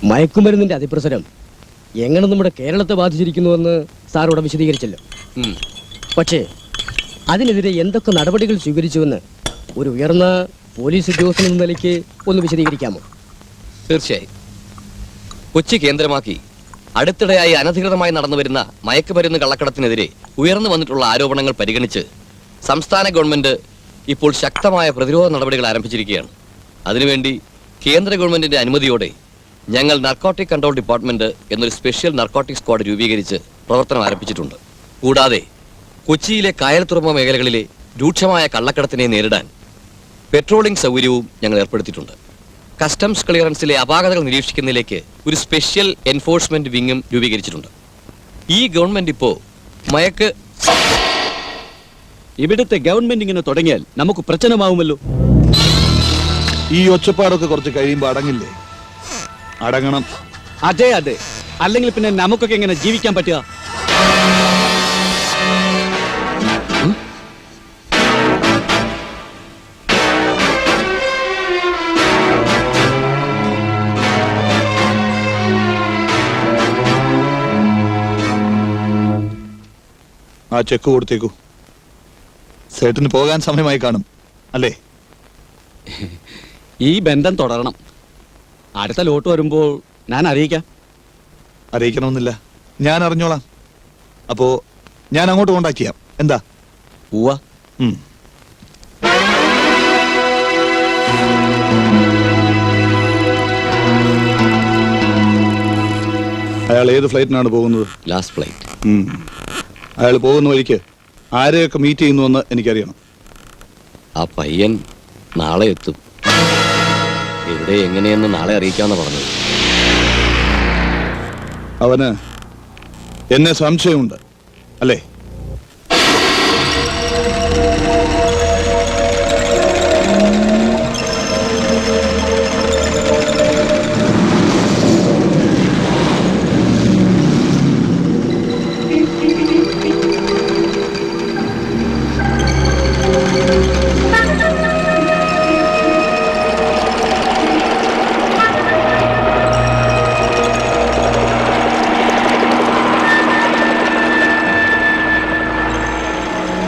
മയക്കുമരുന്നിന്റെ അതിപ്രസരം എങ്ങനെ നമ്മുടെ കേരളത്തെ ബാധിച്ചിരിക്കുന്നുവെന്ന് സാറോടെ വിശദീകരിച്ചല്ലോ. പക്ഷേ അതിനെതിരെ എന്തൊക്കെ നടപടികൾ സ്വീകരിച്ചുവെന്ന് ഒരു ഉയർന്ന പോലീസ് ഉദ്യോഗസ്ഥൻ എന്ന നിലയ്ക്ക് ഒന്ന് വിശദീകരിക്കാമോ? തീർച്ചയായും. കൊച്ചി കേന്ദ്രമാക്കി അടുത്തിടെയായി അനധികൃതമായി നടന്നുവരുന്ന മയക്കുമരുന്ന് കള്ളക്കടത്തിനെതിരെ ഉയർന്നു വന്നിട്ടുള്ള ആരോപണങ്ങൾ പരിഗണിച്ച് സംസ്ഥാന ഗവൺമെന്റ് ഇപ്പോൾ ശക്തമായ പ്രതിരോധ നടപടികൾ ആരംഭിച്ചിരിക്കുകയാണ്. അതിനുവേണ്ടി കേന്ദ്ര ഗവൺമെന്റിന്റെ അനുമതിയോടെ ഞങ്ങൾ നർക്കോട്ടിക് കൺട്രോൾ ഡിപ്പാർട്ട്മെന്റ് എന്നൊരു സ്പെഷ്യൽ നർക്കോട്ടിക് സ്ക്വാഡ് രൂപീകരിച്ച് പ്രവർത്തനം ആരംഭിച്ചിട്ടുണ്ട്. കൂടാതെ കൊച്ചിയിലെ കായൽ തുറമുഖ മേഖലകളിലെ രൂക്ഷമായ കള്ളക്കടത്തിനെ നേരിടാൻ പെട്രോളിംഗ് സൗകര്യവും ഞങ്ങൾ ഏർപ്പെടുത്തിയിട്ടുണ്ട്. കസ്റ്റംസ് ക്ലിയറൻസിലെ അപാകതകൾ നിരീക്ഷിക്കുന്നതിലേക്ക് ഒരു സ്പെഷ്യൽ എൻഫോഴ്സ്മെന്റ് വിങ്ങും രൂപീകരിച്ചിട്ടുണ്ട്. ഈ ഗവൺമെന്റ് ഇപ്പോ ഇവിടുത്തെ ഗവൺമെന്റ് ഇങ്ങനെ തുടങ്ങിയാൽ നമുക്ക് പ്രശ്നമാവുമല്ലോ. ഈ ഒച്ചപ്പാടൊക്കെ കുറച്ച് കഴിയുമ്പോൾ അടങ്ങില്ലേ? അടങ്ങണം. അതെ അതെ, അല്ലെങ്കിൽ പിന്നെ നമുക്കൊക്കെ എങ്ങനെ ജീവിക്കാൻ പറ്റുക? ആ ചെക്ക് കൊടുത്തേക്കൂ. സേട്ടിന് പോകാൻ സമയമായി കാണും അല്ലേ? ഈ ബന്ധം തുടരണം. അടുത്ത ലോട്ട് വരുമ്പോൾ ഞാൻ അറിയിക്കാം. അറിയിക്കണമെന്നില്ല, ഞാൻ അറിഞ്ഞോളാം. അപ്പോ ഞാൻ അങ്ങോട്ട് കോണ്ടാക്ട് ചെയ്യാം. എന്താ? ഉവ്വ. അയാൾ ഏത് ഫ്ലൈറ്റിനാണ് പോകുന്നത്? Last flight. അയാൾ പോകുന്ന വഴിക്ക് ആരെയൊക്കെ മീറ്റ് ചെയ്യുന്നുവെന്ന് എനിക്കറിയണം. ആ പയ്യൻ നാളെ എത്തും. എവിടെ എങ്ങനെയെന്ന് നാളെ അറിയിക്കാമെന്ന് പറഞ്ഞത്. അവന് എന്നെ സംശയമുണ്ട് അല്ലേ?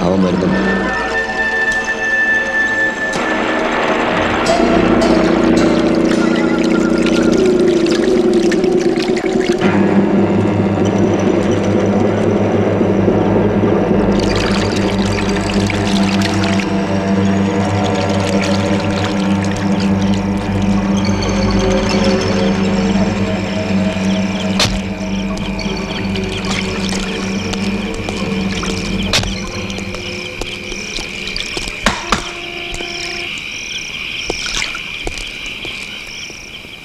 അവൻ വരുന്നുണ്ട്.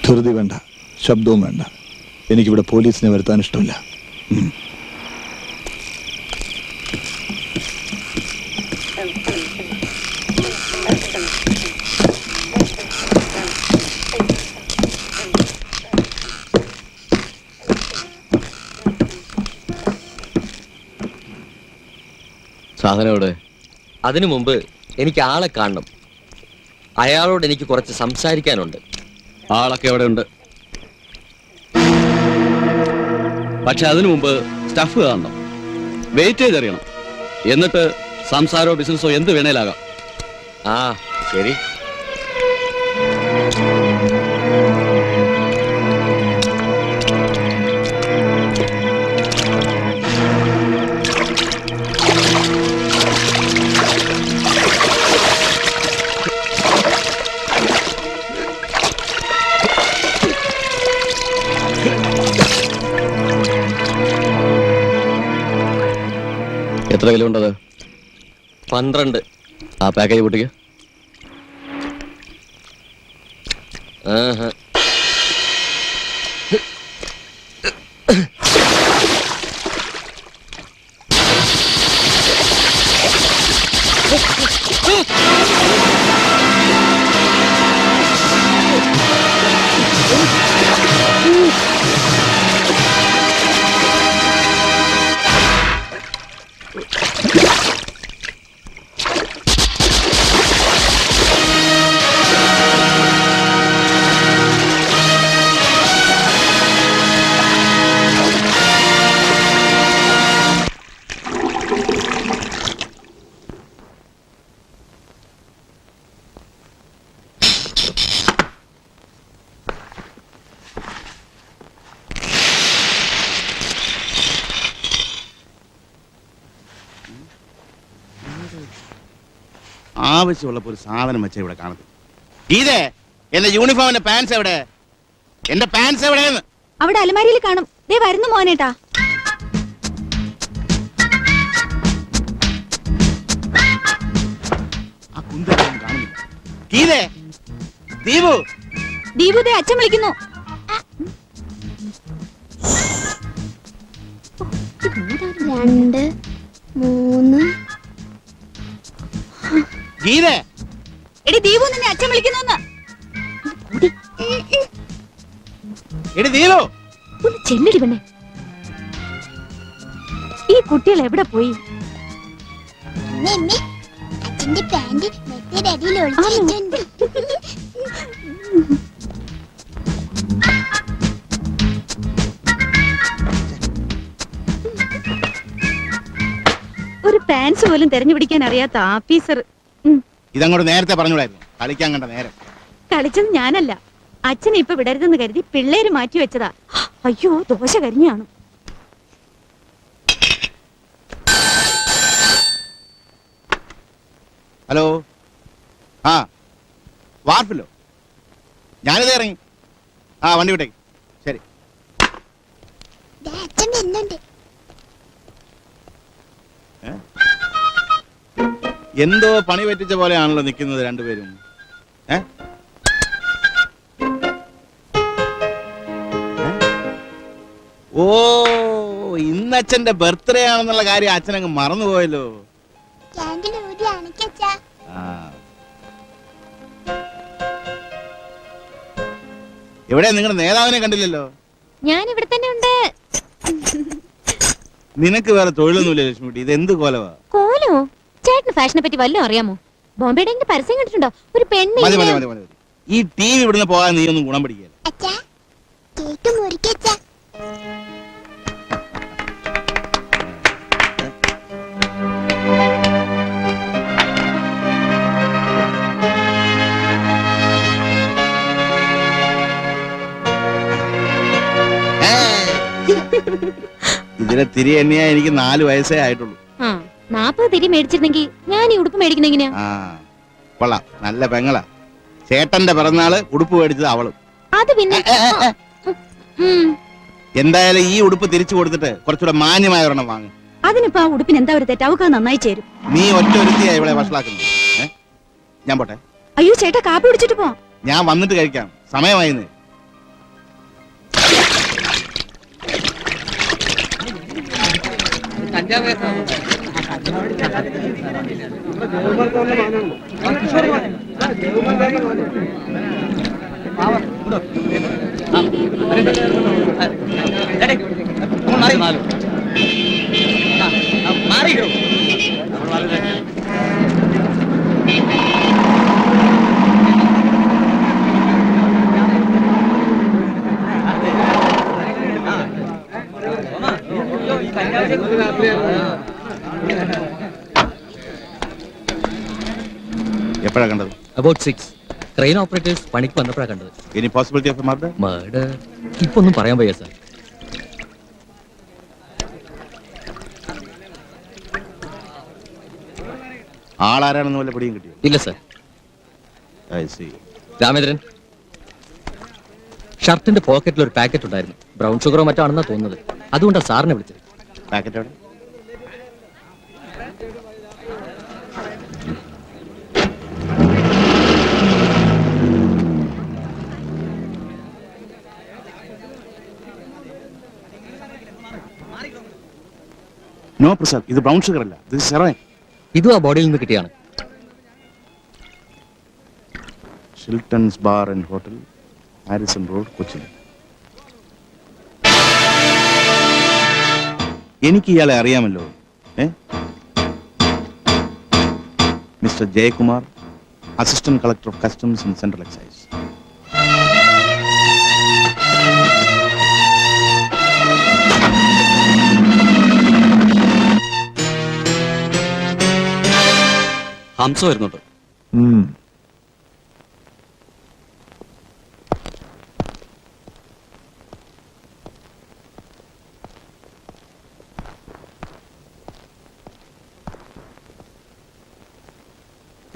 ധൃതി വേണ്ട, ശബ്ദവും വേണ്ട. എനിക്കിവിടെ പോലീസിനെ വരുത്താൻ ഇഷ്ടമില്ല. സാധനോട് അതിനു മുമ്പ് എനിക്ക് ആളെ കാണണം. അയാളോട് എനിക്ക് കുറച്ച് സംസാരിക്കാനുണ്ട്. ആളൊക്കെ അവിടെ ഉണ്ട്. പക്ഷെ അതിനു മുമ്പ് സ്റ്റഫ് കാണണം, വെയിറ്റേജ് അറിയണം. എന്നിട്ട് സംസാരോ ബിസിനസ്സോ എന്ത് വേണേലാകാം. ആ ശരി. എത്ര കിലോ ഉണ്ടത്? 12. ആ പാക്കേജ് പൊട്ടിക്ക്. ആവശ്യമുള്ളപ്പോ ഒരു സാധനം വെച്ച ഇവിടെ കാണുന്നത്. ഗീതേ, എന്റെ യൂണിഫോമിന്റെ പാൻസ് എവിടെ? എന്റെ പാൻസ് എവിടെയെന്ന്? അവിടെ അലമാരിയിൽ കാണും. ദേ വരുന്നു മോനേട്ടാ. ആ കുന്തം കാണുന്നില്ല. ഗീതേ, ദീപു, ദീപു ദേ അച്ഛൻ വിളിക്കുന്നു. രണ്ട് മൂന്ന് ഗീതേ, എടി ദീപു നിന്നെ അച്ഛൻ വിളിക്കുന്നു. എടി ദീപു, ഒന്ന് ചെല്ലടി പെണ്ണെ. ഈ കുട്ടികൾ എവിടെ പോയി? അമ്മേ, അച്ഛന്റെ പാന്റ് മെത്തയുടെ അടിയിൽ ഒളിച്ചിട്ടുണ്ട്. ഒരു പാൻസ് പോലും തെരഞ്ഞു പിടിക്കാൻ അറിയാത്ത ആഫീസർ. ഇതങ്ങോട്ട് നേരത്തെ പറഞ്ഞൂടായിരുന്നു. കളിക്കാൻ കണ്ട നേരം. കളിച്ചത് ഞാനല്ല. അച്ഛനെ ഇപ്പൊ വിടരുതെന്ന് കരുതി പിള്ളേര് മാറ്റി വെച്ചതാ. അയ്യോ, ദോശ കരിഞ്ഞാണ്. ഹലോ, ആ വാർപ്പില്ലോ? ഞാനിത് ഇറങ്ങി. ആ വണ്ടി വിട്ടേക്ക്. ശരി. ദേ അച്ഛൻ വരുന്നുണ്ട്. എന്തോ പണി പറ്റിച്ച പോലെയാണല്ലോ നിൽക്കുന്നത് രണ്ടുപേരും. ഏ? ഓ, ഇന്നച്ഛന്റെ ബർത്ത്ഡേ ആണെന്നുള്ള കാര്യം അച്ഛനങ്ങ് മറന്നുപോയല്ലോ. ക്യാൻഡിൽ ഊതി അണയ്ക്കച്ചാ. ആ. എവിടെ നിങ്ങളുടെ നേതാവിനെ കണ്ടില്ലല്ലോ? ഞാൻ ഇവിടെ തന്നെ ഉണ്ട്. നിനക്ക് വേറെ തൊഴിലൊന്നുമില്ല ലക്ഷ്മിക്കുട്ടി. ഇത് എന്ത് കോലവാ? കോലോ? ചേട്ടന് ഫാഷനെ പറ്റി വല്ലതും അറിയാമോ? ബോംബെ ഡേന്റെ പരസ്യം കണ്ടിട്ടുണ്ടോ? ഒരു പെണ്ണ് മതി മതി മതി മതി. ഈ ടി വി ഇവിടുന്ന് പോകാൻ നീ ഒന്നും ഗുണം പിടിക്കുക. അച്ഛാ കേക്ക് മുറിക്കച്ചാ. ഇതിലെ തിരി എണ്ണിയാ എനിക്ക് 4 വയസ്സേ ആയിട്ടുള്ളൂ. 40 തിരി മേടിച്ചിരുന്നെങ്കിൽ ഞാൻ ഈ ഉടുപ്പ് മേടിക്കുന്നെങ്ങനെയാ? ആ കൊള്ളാം, നല്ല പെങ്ങളാ. ചേട്ടന്റെ പിറന്നാള് ഉടുപ്പ് മേടിച്ചത് അവളും. അത് പിന്നെ എന്തായാലും ഈ ഉടുപ്പ് തിരിച്ചു കൊടുത്തിട്ട് കുറച്ചുകൂടെ മാന്യമായ ഒരെണ്ണം വാങ്ങും. അതിനിപ്പോ ആ ഉടുപ്പിന് എന്താ ഒരു തെറ്റ്? അവക്ക് നന്നായി ചേരും. നീ ഒറ്റ ഒരുത്തിയാ ഇവിടെ വഷളാക്കുന്നത്. ഞാൻ പോട്ടെ. അയ്യോ ചേട്ടാ, കാപ്പി കുടിച്ചിട്ട് പോ. ഞാൻ വന്നിട്ട് കഴിക്കാം, സമയമായിന്ന്. എപ്പോഴാ കണ്ടത്? അബൌട്ട് 6. ക്രെയിൻ ഓപ്പറേറ്റേഴ്സ് പണിക്ക് വന്നപ്പോഴാണ് കണ്ടത്. Any possibility of murder? Murder ഇപ്പൊ ഒന്നും പറയാൻ വയ്യ സാർ. ആളാരാണെന്ന് വല്ല പിടിയും കിട്ടിയോ? ഇല്ല സാർ. I see. രാമേന്ദ്രൻ, ഷർട്ടിന്റെ പോക്കറ്റിൽ ഒരു പാക്കറ്റ് ഉണ്ടായിരുന്നു. ബ്രൗൺ ഷുഗറോ മറ്റോ ആണെന്നാ തോന്നുന്നത്. അതുകൊണ്ടാണ് സാറിനെ വിളിച്ചത്. പാക്കറ്റ് എവിടെ? നോ പ്രസാദ്, ഇത് ബ്രൗൺ ഷുഗർ അല്ല, ഇത് സെറോയിൻ. ഇതും ആ ബോഡിയിൽ നിന്ന് കിട്ടിയാണ്. Shiltons bar and hotel, Harrison road, Cochin. എനിക്ക് ഇയാളെ അറിയാമല്ലോ. Mister Jayakumar, assistant collector of customs in central excise. Hamsa വരുന്നുണ്ട്.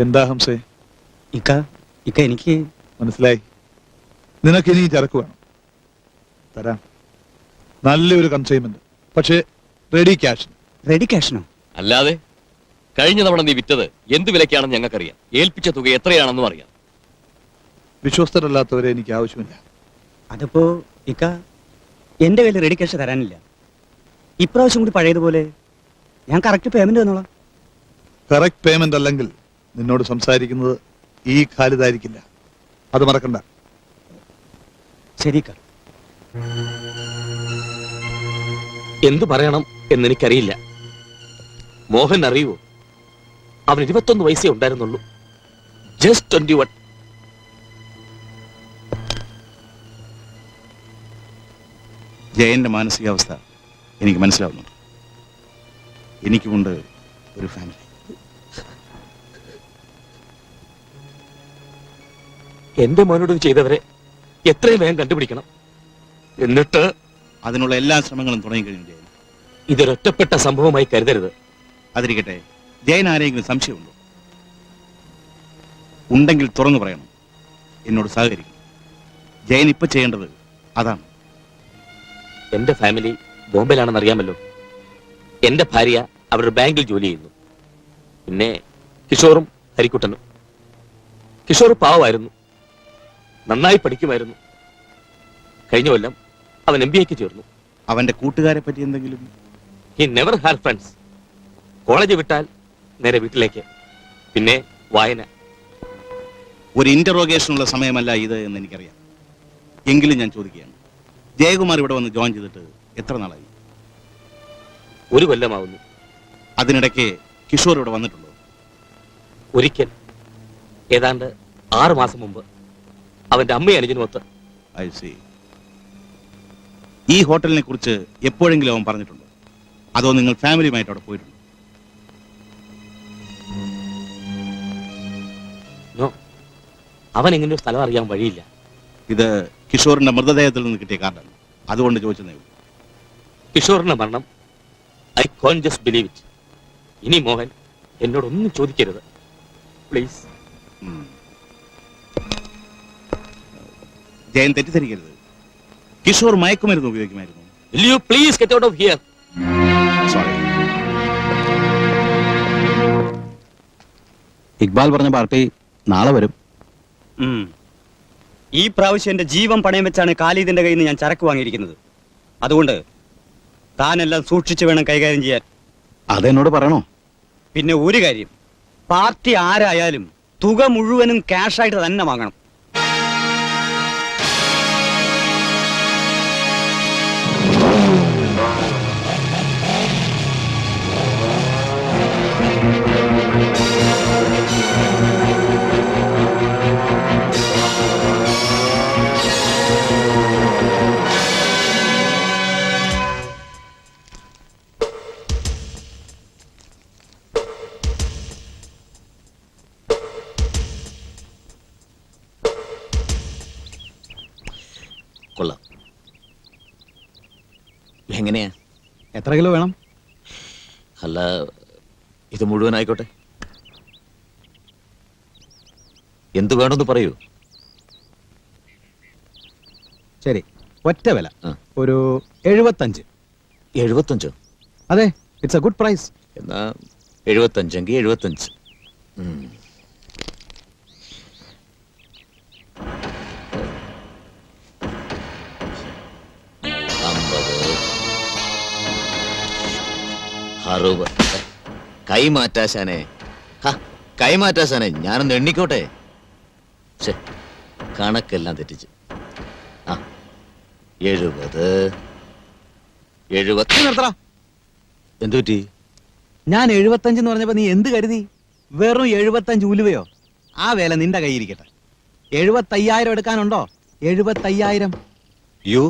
എന്താ ഹംസേ? ഇക്ക ഇക്ക എനിക്ക് മനസ്സിലായി. നിനക്ക് ഇനി ചരക്ക് വേണം, തരാം. നല്ലൊരു കൺസൈൻമെന്റ്, പക്ഷേ റെഡി ക്യാഷ്. റെഡി ക്യാഷിനോ? അല്ലാതെ കഴിഞ്ഞ തവണ നീ വിറ്റത് എന്ത് വിലക്കാണെന്ന് ഞങ്ങൾക്കറിയാം. ഏൽപ്പിച്ച തുക എത്രയാണെന്നും അറിയാം. വിശ്വസ്തരല്ലാത്തവരെ എനിക്ക് ആവശ്യമില്ല. അതിപ്പോ ഇക്ക എന്റെ കയ്യിൽ റെഡി ക്യാഷ് തരാനില്ല. ഇപ്രാവശ്യം കൂടി പഴയതുപോലെ ഞാൻ കറക്റ്റ് പേയ്മെന്റ് തന്നോളാം. കറക്റ്റ് പേയ്മെന്റ് അല്ലെങ്കിൽ നിന്നോട് സംസാരിക്കുന്നത് ഈ ഖാലിദായിരിക്കില്ല, അത് മറക്കണ്ട. ശരി ഇക്ക. എന്തു പറയണം എന്നെനിക്കറിയില്ല. മോഹൻ അറിയുവോ? അവൻ 21 വയസ്സേ ഉണ്ടായിരുന്നുള്ളൂ. ജസ്റ്റ് 21. ജയന്റെ മാനസികാവസ്ഥ എനിക്ക് മനസ്സിലാവുന്നുണ്ട്. എനിക്കുമുണ്ട് ഒരു ഫാമിലി. എന്റെ മോനോട് ചെയ്തവരെ എത്രയും വേഗം കണ്ടുപിടിക്കണം. എന്നിട്ട് അതിനുള്ള എല്ലാ ശ്രമങ്ങളും തുടങ്ങിക്കഴിഞ്ഞു ജയൻ. ഇതൊരൊറ്റപ്പെട്ട സംഭവമായി കരുതരുത്. അതിരിക്കട്ടെ, ജയൻ ആരെങ്കിലും സംശയമുണ്ടോ? ഉണ്ടെങ്കിൽ തുറന്നു പറയണം, എന്നോട് സഹകരിക്കും. ജയൻ ഇപ്പൊ ചെയ്യേണ്ടത് അതാണ്. എന്റെ ഫാമിലി ബോംബെയിലാണെന്ന് അറിയാമല്ലോ. എന്റെ ഭാര്യ അവരുടെ ബാങ്കിൽ ജോലി ചെയ്യുന്നു. പിന്നെ കിഷോറും ഹരിക്കുട്ടനും. കിഷോർ പാവമായിരുന്നു, നന്നായി പഠിക്കുമായിരുന്നു. കഴിഞ്ഞ കൊല്ലം അവൻ MBA ചേർന്നു. അവന്റെ കൂട്ടുകാരെ പറ്റി എന്തെങ്കിലും? He never had friends. College വിട്ടാൽ നേരെ വീട്ടിലേക്ക്, പിന്നെ വായന. ഒരു ഇന്ററോഗേഷനുള്ള സമയമല്ല ഇത് എന്ന് എനിക്കറിയാം. എങ്കിലും ഞാൻ ചോദിക്കുകയാണ്, ജയകുമാർ ഇവിടെ വന്ന് ജോയിൻ ചെയ്തിട്ട് എത്ര നാളായി? 1 കൊല്ലമാവുന്നു. അതിനിടയ്ക്ക് കിഷോർ ഇവിടെ വന്നിട്ടുണ്ടോ? ഒരിക്കൽ ഏതാണ്ട് 6 മാസം മുമ്പ് അവന്റെ അമ്മയും അനുജനുമൊത്ത്. I C. ഈ ഹോട്ടലിനെ കുറിച്ച് എപ്പോഴെങ്കിലും അവൻ പറഞ്ഞിട്ടുണ്ടോ? അതോ നിങ്ങൾ ഫാമിലിയുമായിട്ട് അവിടെ പോയിട്ടുണ്ടോ? നോ, അവൻ ഇങ്ങനെ ഒരു സ്ഥലം അറിയാൻ വഴിയില്ല. ഇത് കിഷോറിന്റെ മൃതദേഹത്തിൽ നിന്ന് കിട്ടിയ കാർഡാണ്, അതുകൊണ്ട് ചോദിച്ചതേ ഉള്ളൂ. കിഷോറിന്റെ മരണം I can't just believe it. ഇനി മോഹൻ എന്നോടൊന്നും ചോദിക്കരുത് പ്ലീസ്. ജയൻ തെറ്റിദ്ധരിക്കരുത്, കിഷോർ മയക്കുമരുന്ന് ഉപയോഗിക്കുമായിരുന്നു. Will you please get out of here? Sorry. Iqbal പറഞ്ഞ പാർട്ടി നാളെ വരും. ഈ പ്രാവശ്യം എന്റെ ജീവൻ പണയം വെച്ചാണ് ഖാലിദിന്റെ കയ്യിൽ നിന്ന് ഞാൻ ചരക്ക് വാങ്ങിയിരിക്കുന്നത്. അതുകൊണ്ട് താനെല്ലാം സൂക്ഷിച്ചു വേണം കൈകാര്യം ചെയ്യാൻ. അതെന്നോട് പറയണോ? പിന്നെ ഒരു കാര്യം, പാർട്ടി ആരായാലും തുക മുഴുവനും ക്യാഷായിട്ട് തന്നെ വാങ്ങണം. കൊള്ളാം. എങ്ങനെയാ? എത്ര കിലോ വേണം? അല്ല, ഇത് മുഴുവനായിക്കോട്ടെ. എന്തു വേണമെന്ന് പറയൂ. ശരി, ഒറ്റ വില ആ. ഒരു 75. 75? അതെ, ഇറ്റ്സ് എ ഗുഡ് പ്രൈസ്. എന്നാ 75 എങ്കിൽ 75. കൈമാറ്റാശാനെ, കൈമാറ്റാശാനെ, ഞാനൊന്ന് എണ്ണിക്കോട്ടെ. കണക്കെല്ലാം തെറ്റിച്ച്. 70 നിർത്തടാ. എന്തു പറ്റി? ഞാൻ 75 എന്ന് പറഞ്ഞപ്പോ നീ എന്ത് കരുതി? വെറും 75 ഉലുവയോ? ആ വേല നിന്റെ കയ്യിരിക്കട്ടെ. 75,000 എടുക്കാനുണ്ടോ? 75,000. അയ്യോ,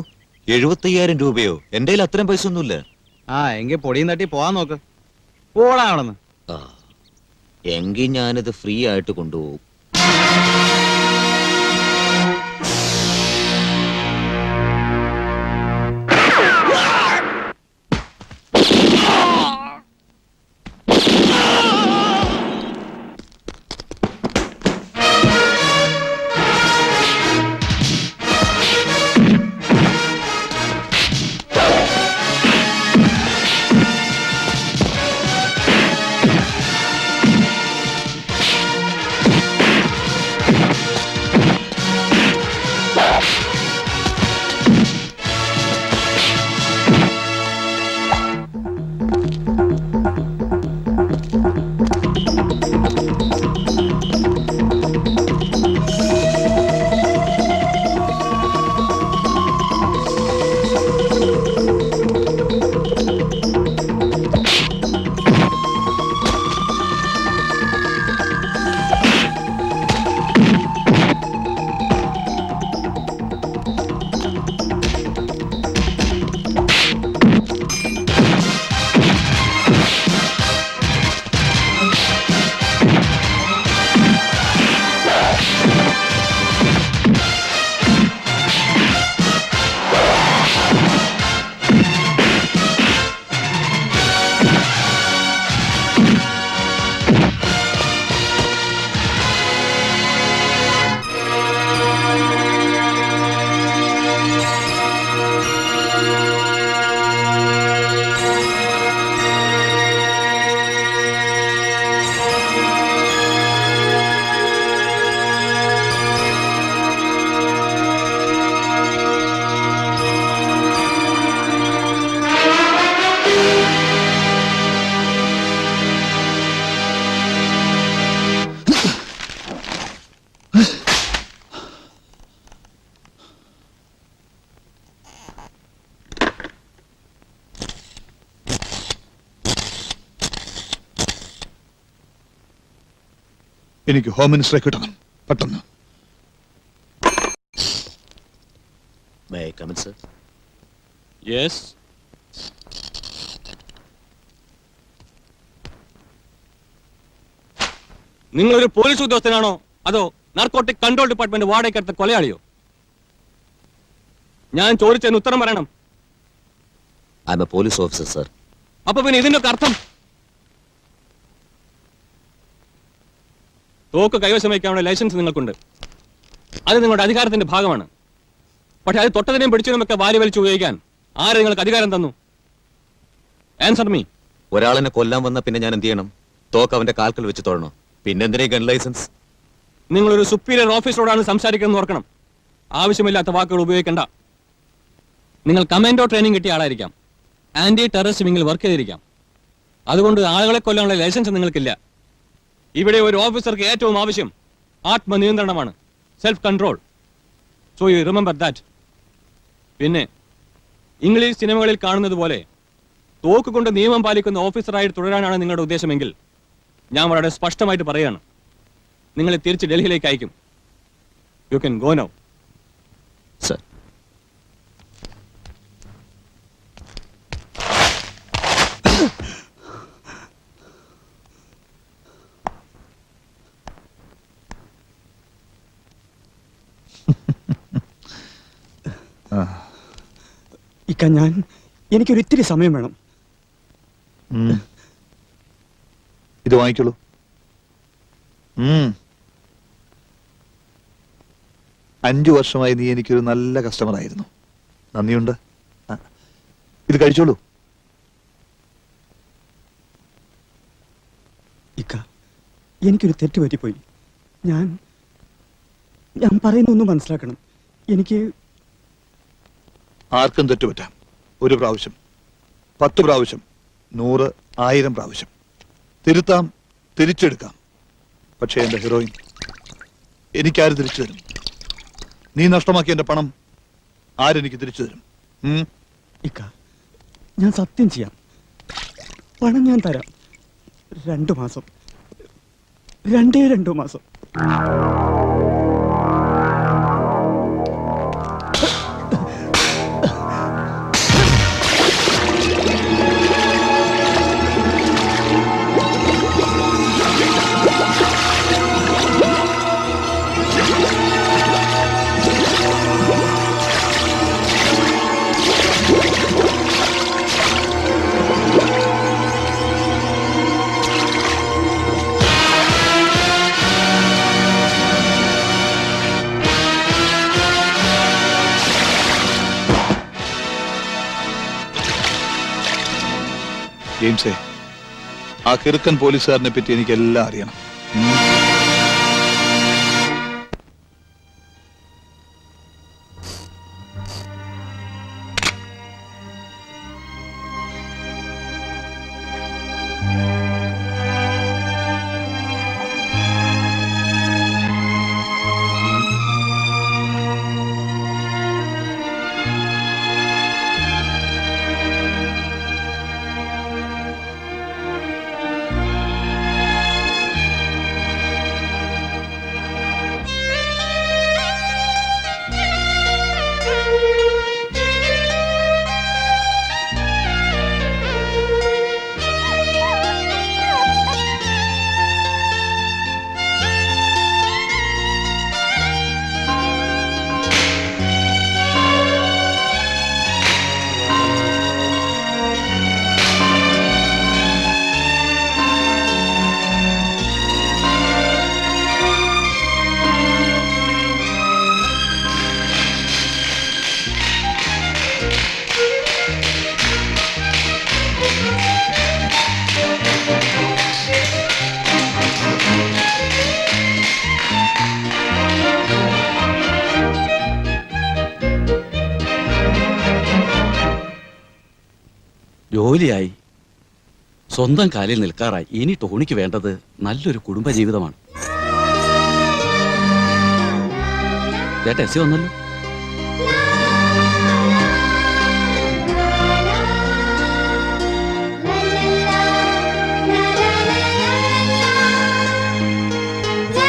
75,000 രൂപയോ? എന്റെ കയ്യിൽ അത്രയും പൈസ ഒന്നുമില്ല. എങ്കിൽ പൊടിയും തട്ടി പോവാൻ നോക്ക്. പോടാ അവിടെന്ന്. എങ്കിൽ ഞാനിത് ഫ്രീ ആയിട്ട് കൊണ്ടുപോകും. എനിക്ക് ഹോം മിനിസ്റ്ററെ കിട്ടണം പെട്ടെന്ന്. യെസ്. നിങ്ങളൊരു പോലീസ് ഉദ്യോഗസ്ഥനാണോ അതോ നാർക്കോട്ടിക് കൺട്രോൾ ഡിപ്പാർട്ട്മെന്റ് വാടകയ്ക്കെടുത്ത കൊലയാളിയോ? ഞാൻ ചോദിച്ചതിന് ഉത്തരം പറയണം. I M A police officer sir. അപ്പൊ പിന്നെ ഇതിന്റെ ഒക്കെ അർത്ഥം? തോക്ക് കൈവശം വയ്ക്കാനുള്ള ലൈസൻസ് നിങ്ങൾക്കുണ്ട്, അത് നിങ്ങളുടെ അധികാരത്തിന്റെ ഭാഗമാണ്. പക്ഷെ അത് തൊട്ടതിനെയും പിടിച്ചതിനുമൊക്കെ വാരി വലിച്ചു ഉപയോഗിക്കാൻ ആരെ നിങ്ങൾക്ക് അധികാരം തന്നു? Answer me. ഒരാളിനെ കൊല്ലാൻ വന്ന പിന്നെ ഞാൻ എന്ത് ചെയ്യണം? തോക്ക് അവന്റെ കാൽക്കൽ വെച്ച് തൊഴണോ? പിന്നെ എന്തിനാ ഗൺ ലൈസൻസ്? നിങ്ങളൊരു സുപ്പീരിയർ ഓഫീസറോടാണ് സംസാരിക്കുന്നത് ഓർക്കണം. ആവശ്യമില്ലാത്ത വാക്കുകൾ ഉപയോഗിക്കണ്ട. നിങ്ങൾ കമാൻഡോ ട്രെയിനിങ് കിട്ടിയ ആളായിരിക്കാം, ആന്റി ടെററിസ്റ്റ് വിങ്ങിൽ വർക്ക് ചെയ്തിരിക്കാം. അതുകൊണ്ട് ആളുകളെ കൊല്ലാനുള്ള ലൈസൻസ് നിങ്ങൾക്കില്ല. ഇവിടെ ഒരു ഓഫീസർക്ക് ഏറ്റവും ആവശ്യം ആത്മനിയന്ത്രണമാണ്, self control. So you remember that. പിന്നെ ഇംഗ്ലീഷ് സിനിമകളിൽ കാണുന്നത് പോലെ തോക്ക് കൊണ്ട് നിയമം പാലിക്കുന്ന ഓഫീസറായി തുടരാനാണ് നിങ്ങളുടെ ഉദ്ദേശമെങ്കിൽ ഞാൻ വളരെ സ്പഷ്ടമായിട്ട് പറയുകയാണ്, നിങ്ങളെ തിരിച്ച് ഡൽഹിയിലേക്ക് അയക്കും. You can go now. Sir. ഇക്ക, എനിക്കൊരു ഇത്തിരി സമയം വേണം. ഇത് വാങ്ങിക്കോളൂ. 5 വർഷമായി നീ എനിക്കൊരു നല്ല കസ്റ്റമർ ആയിരുന്നു. നന്ദിയുണ്ട്. ഇത് കഴിച്ചോളൂ. ഇക്ക, എനിക്കൊരു തെറ്റ് പറ്റിപ്പോയി. ഞാൻ പറയുന്നൊന്നും മനസ്സിലാക്കണം. എനിക്ക് ആർക്കും തെറ്റുപറ്റാം. 1 പ്രാവശ്യം, 10 പ്രാവശ്യം, 100, 1000 പ്രാവശ്യം തിരുത്താം, തിരിച്ചെടുക്കാം. പക്ഷേ എന്റെ ഹീറോയിൻ എനിക്കാര് തിരിച്ചു തരും? നീ നഷ്ടമാക്കിയ എന്റെ പണം ആരെനിക്ക് തിരിച്ചു തരും? ഇക്ക, ഞാൻ സത്യം ചെയ്യാം. പണം ഞാൻ തരാം. 2 മാസം, 2 മാസം. ജെയിംസേ, ആ കിറുക്കൻ പോലീസുകാരനെ പറ്റി എനിക്കെല്ലാം അറിയണം. ജോലിയായി, സ്വന്തം കാലിൽ നിൽക്കാറായി. ഇനി ടോണിക്ക് വേണ്ടത് നല്ലൊരു കുടുംബജീവിതമാണ്. ടെസ്സി വന്നല്ലോ. La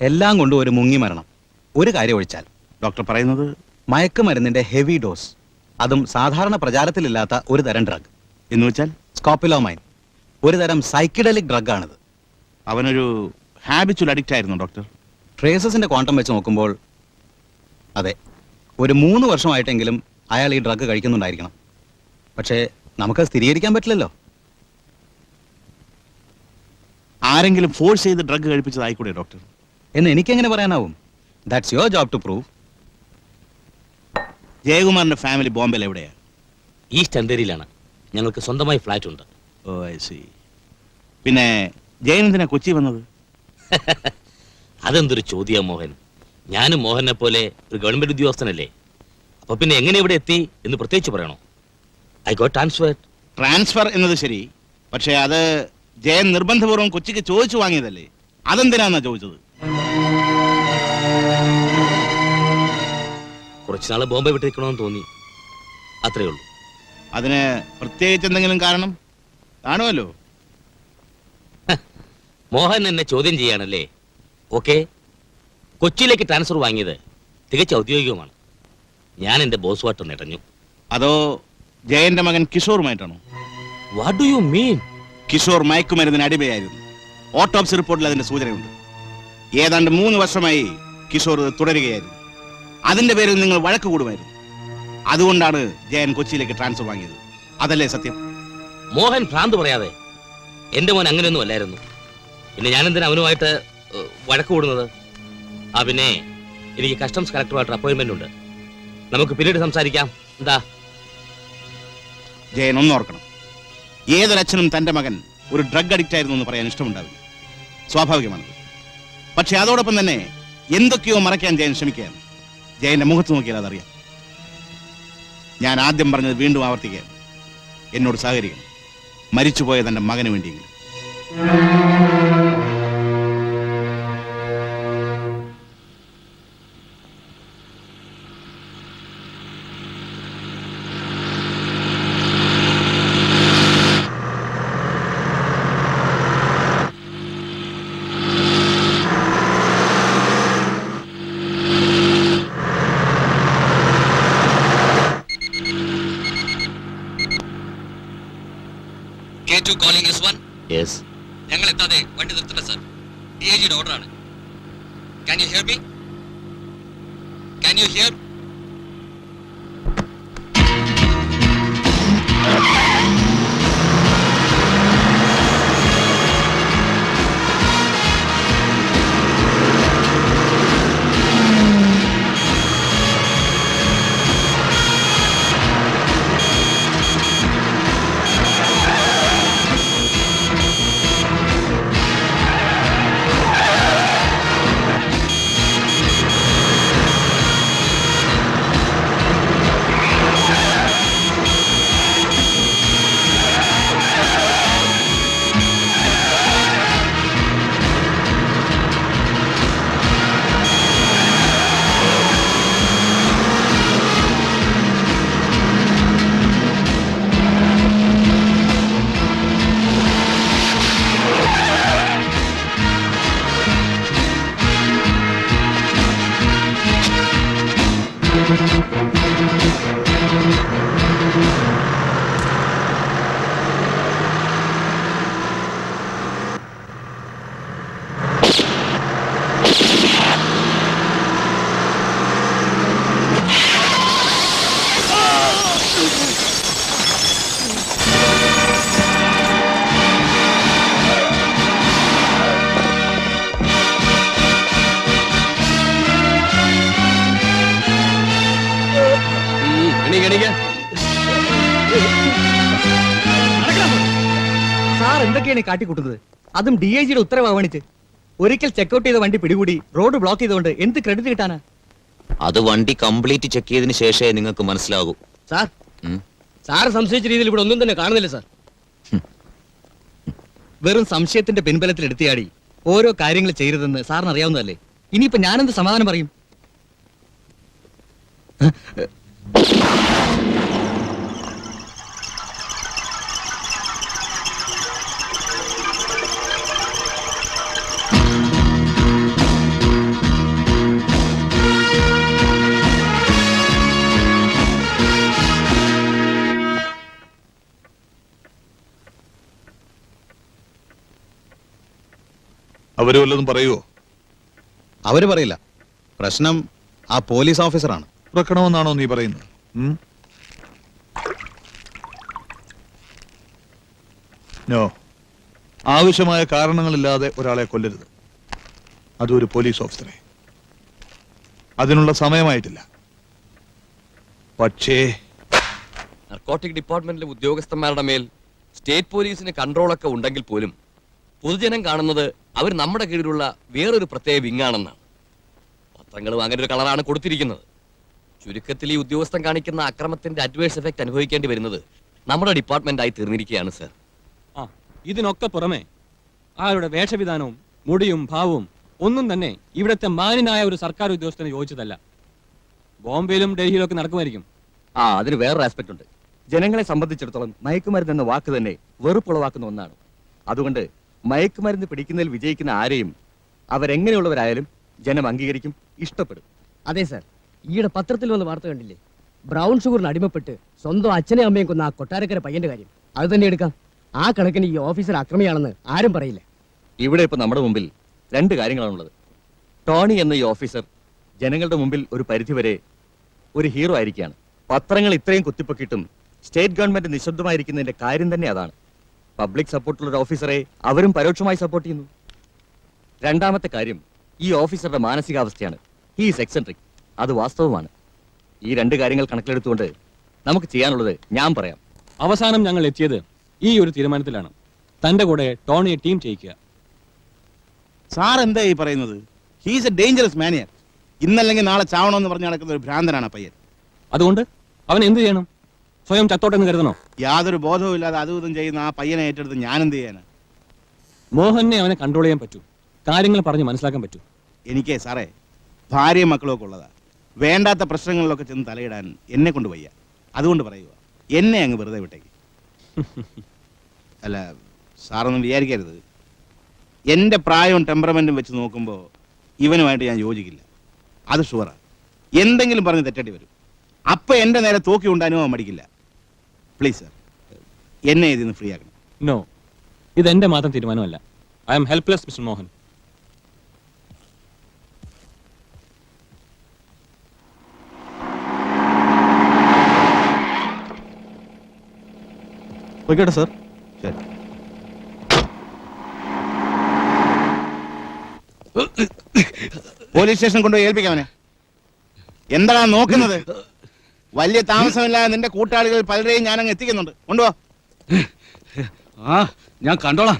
എല്ലാം കൊണ്ടും ഒരു മുങ്ങി മരണം. ഒരു കാര്യം ഒഴിച്ചാൽ ഡോക്ടർ പറയുന്നത് മയക്കുമരുന്നിന്റെ ഹെവി ഡോസ്, അതും സാധാരണ പ്രചാരത്തിലില്ലാത്ത ഒരു തരം ഡ്രഗ്. എന്ന് വെച്ചാൽ സ്കോപ്പിലോമൈൻ, ഒരു തരം സൈക്കിഡലിക് ഡ്രഗ് ആണിത്. അവനൊരു ഹാബിച്വൽ അഡിക്റ്റ് ആയിരുന്നു ഡോക്ടർ. ട്രേസസിന്റെ ക്വാണ്ടം വെച്ച് നോക്കുമ്പോൾ അതെ, ഒരു 3 വർഷമായിട്ടെങ്കിലും അയാൾ ഈ ഡ്രഗ് കഴിക്കുന്നുണ്ടായിരിക്കണം. പക്ഷേ നമുക്കത് സ്ഥിരീകരിക്കാൻ പറ്റില്ലല്ലോ. ആരെങ്കിലും ഫോഴ്സ് ചെയ്ത് ഡ്രഗ് കഴിപ്പിച്ചതായിക്കൂടെ ഡോക്ടർ? എന്ന് എനിക്കെങ്ങനെ പറയാനാവും? That's your job to prove. ജയകുമാറിന്റെ ഫാമിലി ബോംബെയിൽ എവിടെയാ? ഈസ്റ്റ് അന്തേരിയിലാണ്. ഞങ്ങൾക്ക് സ്വന്തമായി ഫ്ലാറ്റ് ഉണ്ട്. Oh I see. പിന്നെ ജയനന്ദിനാ കൊച്ചി വന്നത്? അതെന്തൊരു ചോദ്യാ മോഹൻ. ഞാനും മോഹനെ പോലെ ഒരു ഗവൺമെന്റ് ഉദ്യോഗസ്ഥനല്ലേ. അപ്പൊ പിന്നെ എങ്ങനെ ഇവിടെ എത്തി എന്ന് പ്രത്യേകിച്ച് പറയണോ? I got transfer. ട്രാൻസ്ഫർ എന്നത് ശരി, പക്ഷേ അത് ജയൻ നിർബന്ധപൂർവ്വം കൊച്ചിക്ക് ചോദിച്ചു വാങ്ങിയതല്ലേ? അതെന്തിനാന്നാ ചോദിച്ചത്? കുറച്ചുനാള് ബോംബെ വിട്ടിരിക്കണമെന്ന് തോന്നി, അത്രേ ഉള്ളൂ. അതിന് പ്രത്യേകിച്ച് എന്തെങ്കിലും കാരണം കാണുമല്ലോ. മോഹൻ എന്നെ ചോദ്യം ചെയ്യാണല്ലേ? ഓക്കെ, കൊച്ചിയിലേക്ക് ട്രാൻസ്ഫർ വാങ്ങിയത് തികച്ച ഔദ്യോഗികമാണ്. ഞാൻ എന്റെ ബോസുമായിട്ട് നിടഞ്ഞു. അതോ ജയന്റെ മകൻ കിഷോറുമായിട്ടാണോ? What do you mean? Kishore മയക്കുമരുന്നിന് അടിമയായിരുന്നു. ഓട്ടോപ്സി റിപ്പോർട്ടിൽ അതിന്റെ സൂചനയുണ്ട്. ഏതാണ്ട് 3 വർഷമായി കിഷോർ തുടരുകയായിരുന്നു. അതിന്റെ പേരിൽ നിങ്ങൾ വഴക്ക് കൂടുമായിരുന്നു. അതുകൊണ്ടാണ് ജയൻ കൊച്ചിയിലേക്ക് ട്രാൻസ്ഫർ വാങ്ങിയത്. അതല്ലേ സത്യം? മോഹൻ ഭ്രാന്ത് പറയാതെ. എന്റെ മോൻ അങ്ങനെയൊന്നും അല്ലായിരുന്നു. പിന്നെ ഞാൻ എന്തിനാ അവനുമായിട്ട് വഴക്ക് കൂടുന്നത്? ആ പിന്നെ എനിക്ക് കസ്റ്റംസ് കളക്ടറുമായിട്ട് അപ്പോയിന്റ്മെന്റ് ഉണ്ട്. നമുക്ക് പിന്നീട് സംസാരിക്കാം. എന്താ? ജയൻ ഒന്നോർക്കണം, ഏതൊരച്ഛനും തന്റെ മകൻ ഒരു ഡ്രഗ് അഡിക്റ്റ് ആയിരുന്നു എന്ന് പറയാൻ ഇഷ്ടമുണ്ടാവില്ല. സ്വാഭാവികമാണത്. പക്ഷെ അതോടൊപ്പം തന്നെ എന്തൊക്കെയോ മറയ്ക്കാൻ ജയൻ ശ്രമിക്കുകയാണ്. ജയന്റെ മുഖത്ത് നോക്കിയാൽ അതറിയാം. ഞാൻ ആദ്യം പറഞ്ഞത് വീണ്ടും ആവർത്തിക്കുകയാണ്. എന്നോട് സഹകരിക്കണം. മരിച്ചുപോയ തന്റെ മകന് വേണ്ടിയെങ്കിലും. യെസ്. ഞങ്ങൾ എത്താതെ വണ്ടി നിർത്തണ്ട സർ. DIGയുടെ ഓർഡറാണ്. Can you hear me? Can you hear? Sir എന്തൊക്കെയാണ് കാട്ടിക്കൂട്ടുന്നത്? അതും DIGയുടെ ഉത്തരവ് അവഗണിച്ച്. ഒരിക്കൽ ചെക്കൗട്ട് ചെയ്ത വണ്ടി പിടികൂടി റോഡ് ബ്ലോക്ക് ചെയ്തുകൊണ്ട് എന്ത് ക്രെഡിറ്റ് കിട്ടാനാ? അത് വണ്ടി കംപ്ലീറ്റ് ചെക്ക് ചെയ്തതിന് ശേഷമേ നിങ്ങൾക്ക് മനസ്സിലാകൂ. സാർ, സാർ സംശയിച്ച രീതിയിൽ ഇവിടെ ഒന്നും തന്നെ കാണുന്നില്ല സാർ. വെറും സംശയത്തിന്റെ പിൻബലത്തിൽ എടുത്തിയാടി ഓരോ കാര്യങ്ങൾ ചെയ്യരുതെന്ന് സാറിന് അറിയാവുന്നതല്ലേ? ഇനിയിപ്പോ ഞാനെന്ത് സമാധാനം പറയും? അവര് വല്ലതും പറയുവോ? അവര് പറയില്ല. പ്രശ്നം ആ പോലീസ് ഓഫീസറാണ്. തുറക്കണമെന്നാണോ നീ പറയുന്നത്? നോ, ആവശ്യമായ കാരണങ്ങളില്ലാതെ ഒരാളെ കൊല്ലരുത്, അതൊരു പോലീസ് ഓഫീസറെ. അതിനുള്ള സമയമായിട്ടില്ല. പക്ഷേ നർക്കോട്ടിക് ഡിപ്പാർട്ട്മെന്റിലെ ഉദ്യോഗസ്ഥന്മാരുടെ മേൽ സ്റ്റേറ്റ് പോലീസിന് കൺട്രോളൊക്കെ ഉണ്ടെങ്കിൽ പോലും പൊതുജനം കാണുന്നത് അവർ നമ്മുടെ കീഴിലുള്ള വേറൊരു പ്രത്യേക വിങ്ങാണെന്നാണ്. പത്രങ്ങളും അങ്ങനെ ഒരു കളറാണ് കൊടുത്തിരിക്കുന്നത്. ചുരുക്കത്തിൽ ഈ ഉദ്യോഗസ്ഥൻ കാണിക്കുന്ന അക്രമത്തിന്റെ അഡ്വേഴ്സ് എഫക്ട് അനുഭവിക്കേണ്ടി വരുന്നത് നമ്മുടെ ഡിപ്പാർട്ട്മെന്റായി തീർന്നിരിക്കുകയാണ് സർ. ആ ഇതിനൊക്കെ പുറമെ ആരുടെ വേഷവിധാനവും മുടിയും ഭാവവും ഒന്നും തന്നെ ഇവിടുത്തെ മാന്യനായ ഒരു സർക്കാർ ഉദ്യോഗസ്ഥന് യോജിച്ചതല്ല. ബോംബെയിലും ഡൽഹിയിലും ഒക്കെ നടക്കുമായിരിക്കും. അതിന് വേറൊരു ആസ്പെക്ട് ഉണ്ട്. ജനങ്ങളെ സംബന്ധിച്ചിടത്തോളം മയക്കുമരുന്ന് എന്ന വാക്ക് തന്നെ വെറുപ്പുളവാക്കുന്ന ഒന്നാണ്. അതുകൊണ്ട് മയക്കുമരുന്ന് പിടിക്കുന്നതിൽ വിജയിക്കുന്ന ആരെയും അവരെങ്ങനെയുള്ളവരായാലും ജനം അംഗീകരിക്കും, ഇഷ്ടപ്പെടും. അതെ സാർ, ഈയിടെ പത്രത്തിൽ വന്ന് വാർത്ത കണ്ടില്ലേ? ബ്രൗൺ ഷുഗറിന് അടിമപ്പെട്ട് സ്വന്തം അച്ഛനെ അമ്മയും കൊന്ന ആ കൊട്ടാരക്കര പയ്യന്റെ കാര്യം. അത് തന്നെ എടുക്കാം. ആ കണക്കിന് ഈ ഓഫീസർ അക്രമിയാണെന്ന് ആരും പറയില്ല. ഇവിടെ ഇപ്പൊ നമ്മുടെ മുമ്പിൽ രണ്ട് കാര്യങ്ങളാണുള്ളത്. ടോണി എന്ന ഈ ഓഫീസർ ജനങ്ങളുടെ മുമ്പിൽ ഒരു പരിധിവരെ ഒരു ഹീറോ ആയിരിക്കുകയാണ്. പത്രങ്ങൾ ഇത്രയും കുത്തിപ്പൊക്കിയിട്ടും സ്റ്റേറ്റ് ഗവൺമെന്റ് നിശബ്ദമായിരിക്കുന്നതിന്റെ കാര്യം തന്നെ അതാണ്. പബ്ലിക് സപ്പോർട്ടുള്ള ഒരു ഓഫീസറെ അവരും പരോക്ഷമായി സപ്പോർട്ട് ചെയ്യുന്നു. രണ്ടാമത്തെ കാര്യം ഈ ഓഫീസറുടെ മാനസികാവസ്ഥയാണ്. ഹീസ് എക്സെൻട്രിക്, അത് വാസ്തവമാണ്. ഈ രണ്ട് കാര്യങ്ങൾ കണക്കിലെടുത്തുകൊണ്ട് നമുക്ക് ചെയ്യാനുള്ളത് ഞാൻ പറയാം. അവസാനം ഞങ്ങൾ എത്തിയത് ഈ ഒരു തീരുമാനത്തിലാണ്. തന്റെ കൂടെ ടോണിയെ ടീം ചെയ്യിക്കുക. സാർ എന്താ ഈ പറയുന്നത്? He's a dangerous maniac. ഇന്നല്ലെങ്കിൽ നാളെ ചാവണമെന്ന് പറഞ്ഞ് നടക്കുന്ന ഒരു ഭ്രാന്തനാണ് പയ്യൻ. അതുകൊണ്ട് അവൻ എന്ത് ചെയ്യണം? സ്വയം ചത്തോട്ടെന്ന് കരുതണോ? യാതൊരു ബോധവും ഇല്ലാതെ അതും ഇതും ചെയ്യുന്ന ആ പയ്യനെ ഏറ്റെടുത്ത് ഞാൻ എന്ത് ചെയ്യാനാ? മോഹനെ അവനെ കൺട്രോൾ ചെയ്യാൻ പറ്റൂ, കാര്യങ്ങൾ പറഞ്ഞ് മനസ്സിലാക്കാൻ പറ്റൂ. എനിക്കേ സാറേ ഭാര്യയും മക്കളും ഒക്കെ ഉള്ളതാ. വേണ്ടാത്ത പ്രശ്നങ്ങളിലൊക്കെ ചെന്ന് തലയിടാൻ എന്നെ കൊണ്ട് വയ്യ. അതുകൊണ്ട് പറയുക, എന്നെ അങ്ങ് വെറുതെ വിട്ടേക്ക്. അല്ല സാറൊന്നും വിചാരിക്കരുത്, എൻ്റെ പ്രായവും ടെമ്പറമെന്റും വെച്ച് നോക്കുമ്പോൾ ഇവനുമായിട്ട് ഞാൻ യോജിക്കില്ല. അത് ഷുവറാണ്. എന്തെങ്കിലും പറഞ്ഞ് തെറ്റേണ്ടി വരും. അപ്പൊ എൻ്റെ നേരെ തോക്കി ഉണ്ടാനുമോ മടിക്കില്ല. പ്ലീസ് സാർ, എന്നെ ഇതിന്ന് ഫ്രീ ആക്കണം. നോ, ഇതെന്റെ മാത്രം തീരുമാനമല്ല. I'm helpless mister Mohan. Okay sir. ശരി. പോലീസ് സ്റ്റേഷൻ കൊണ്ടുപോയി ഏൽപ്പിക്കാവനെ. എന്താണ് നോക്കുന്നത്? വലിയ താമസമില്ലാതെ നിന്റെ കൂട്ടാളികൾ പലരെയും ഞാൻ അങ്ങ് എത്തിക്കുന്നുണ്ട്. കൊണ്ടുപോ. ഞാൻ കണ്ടോളാം.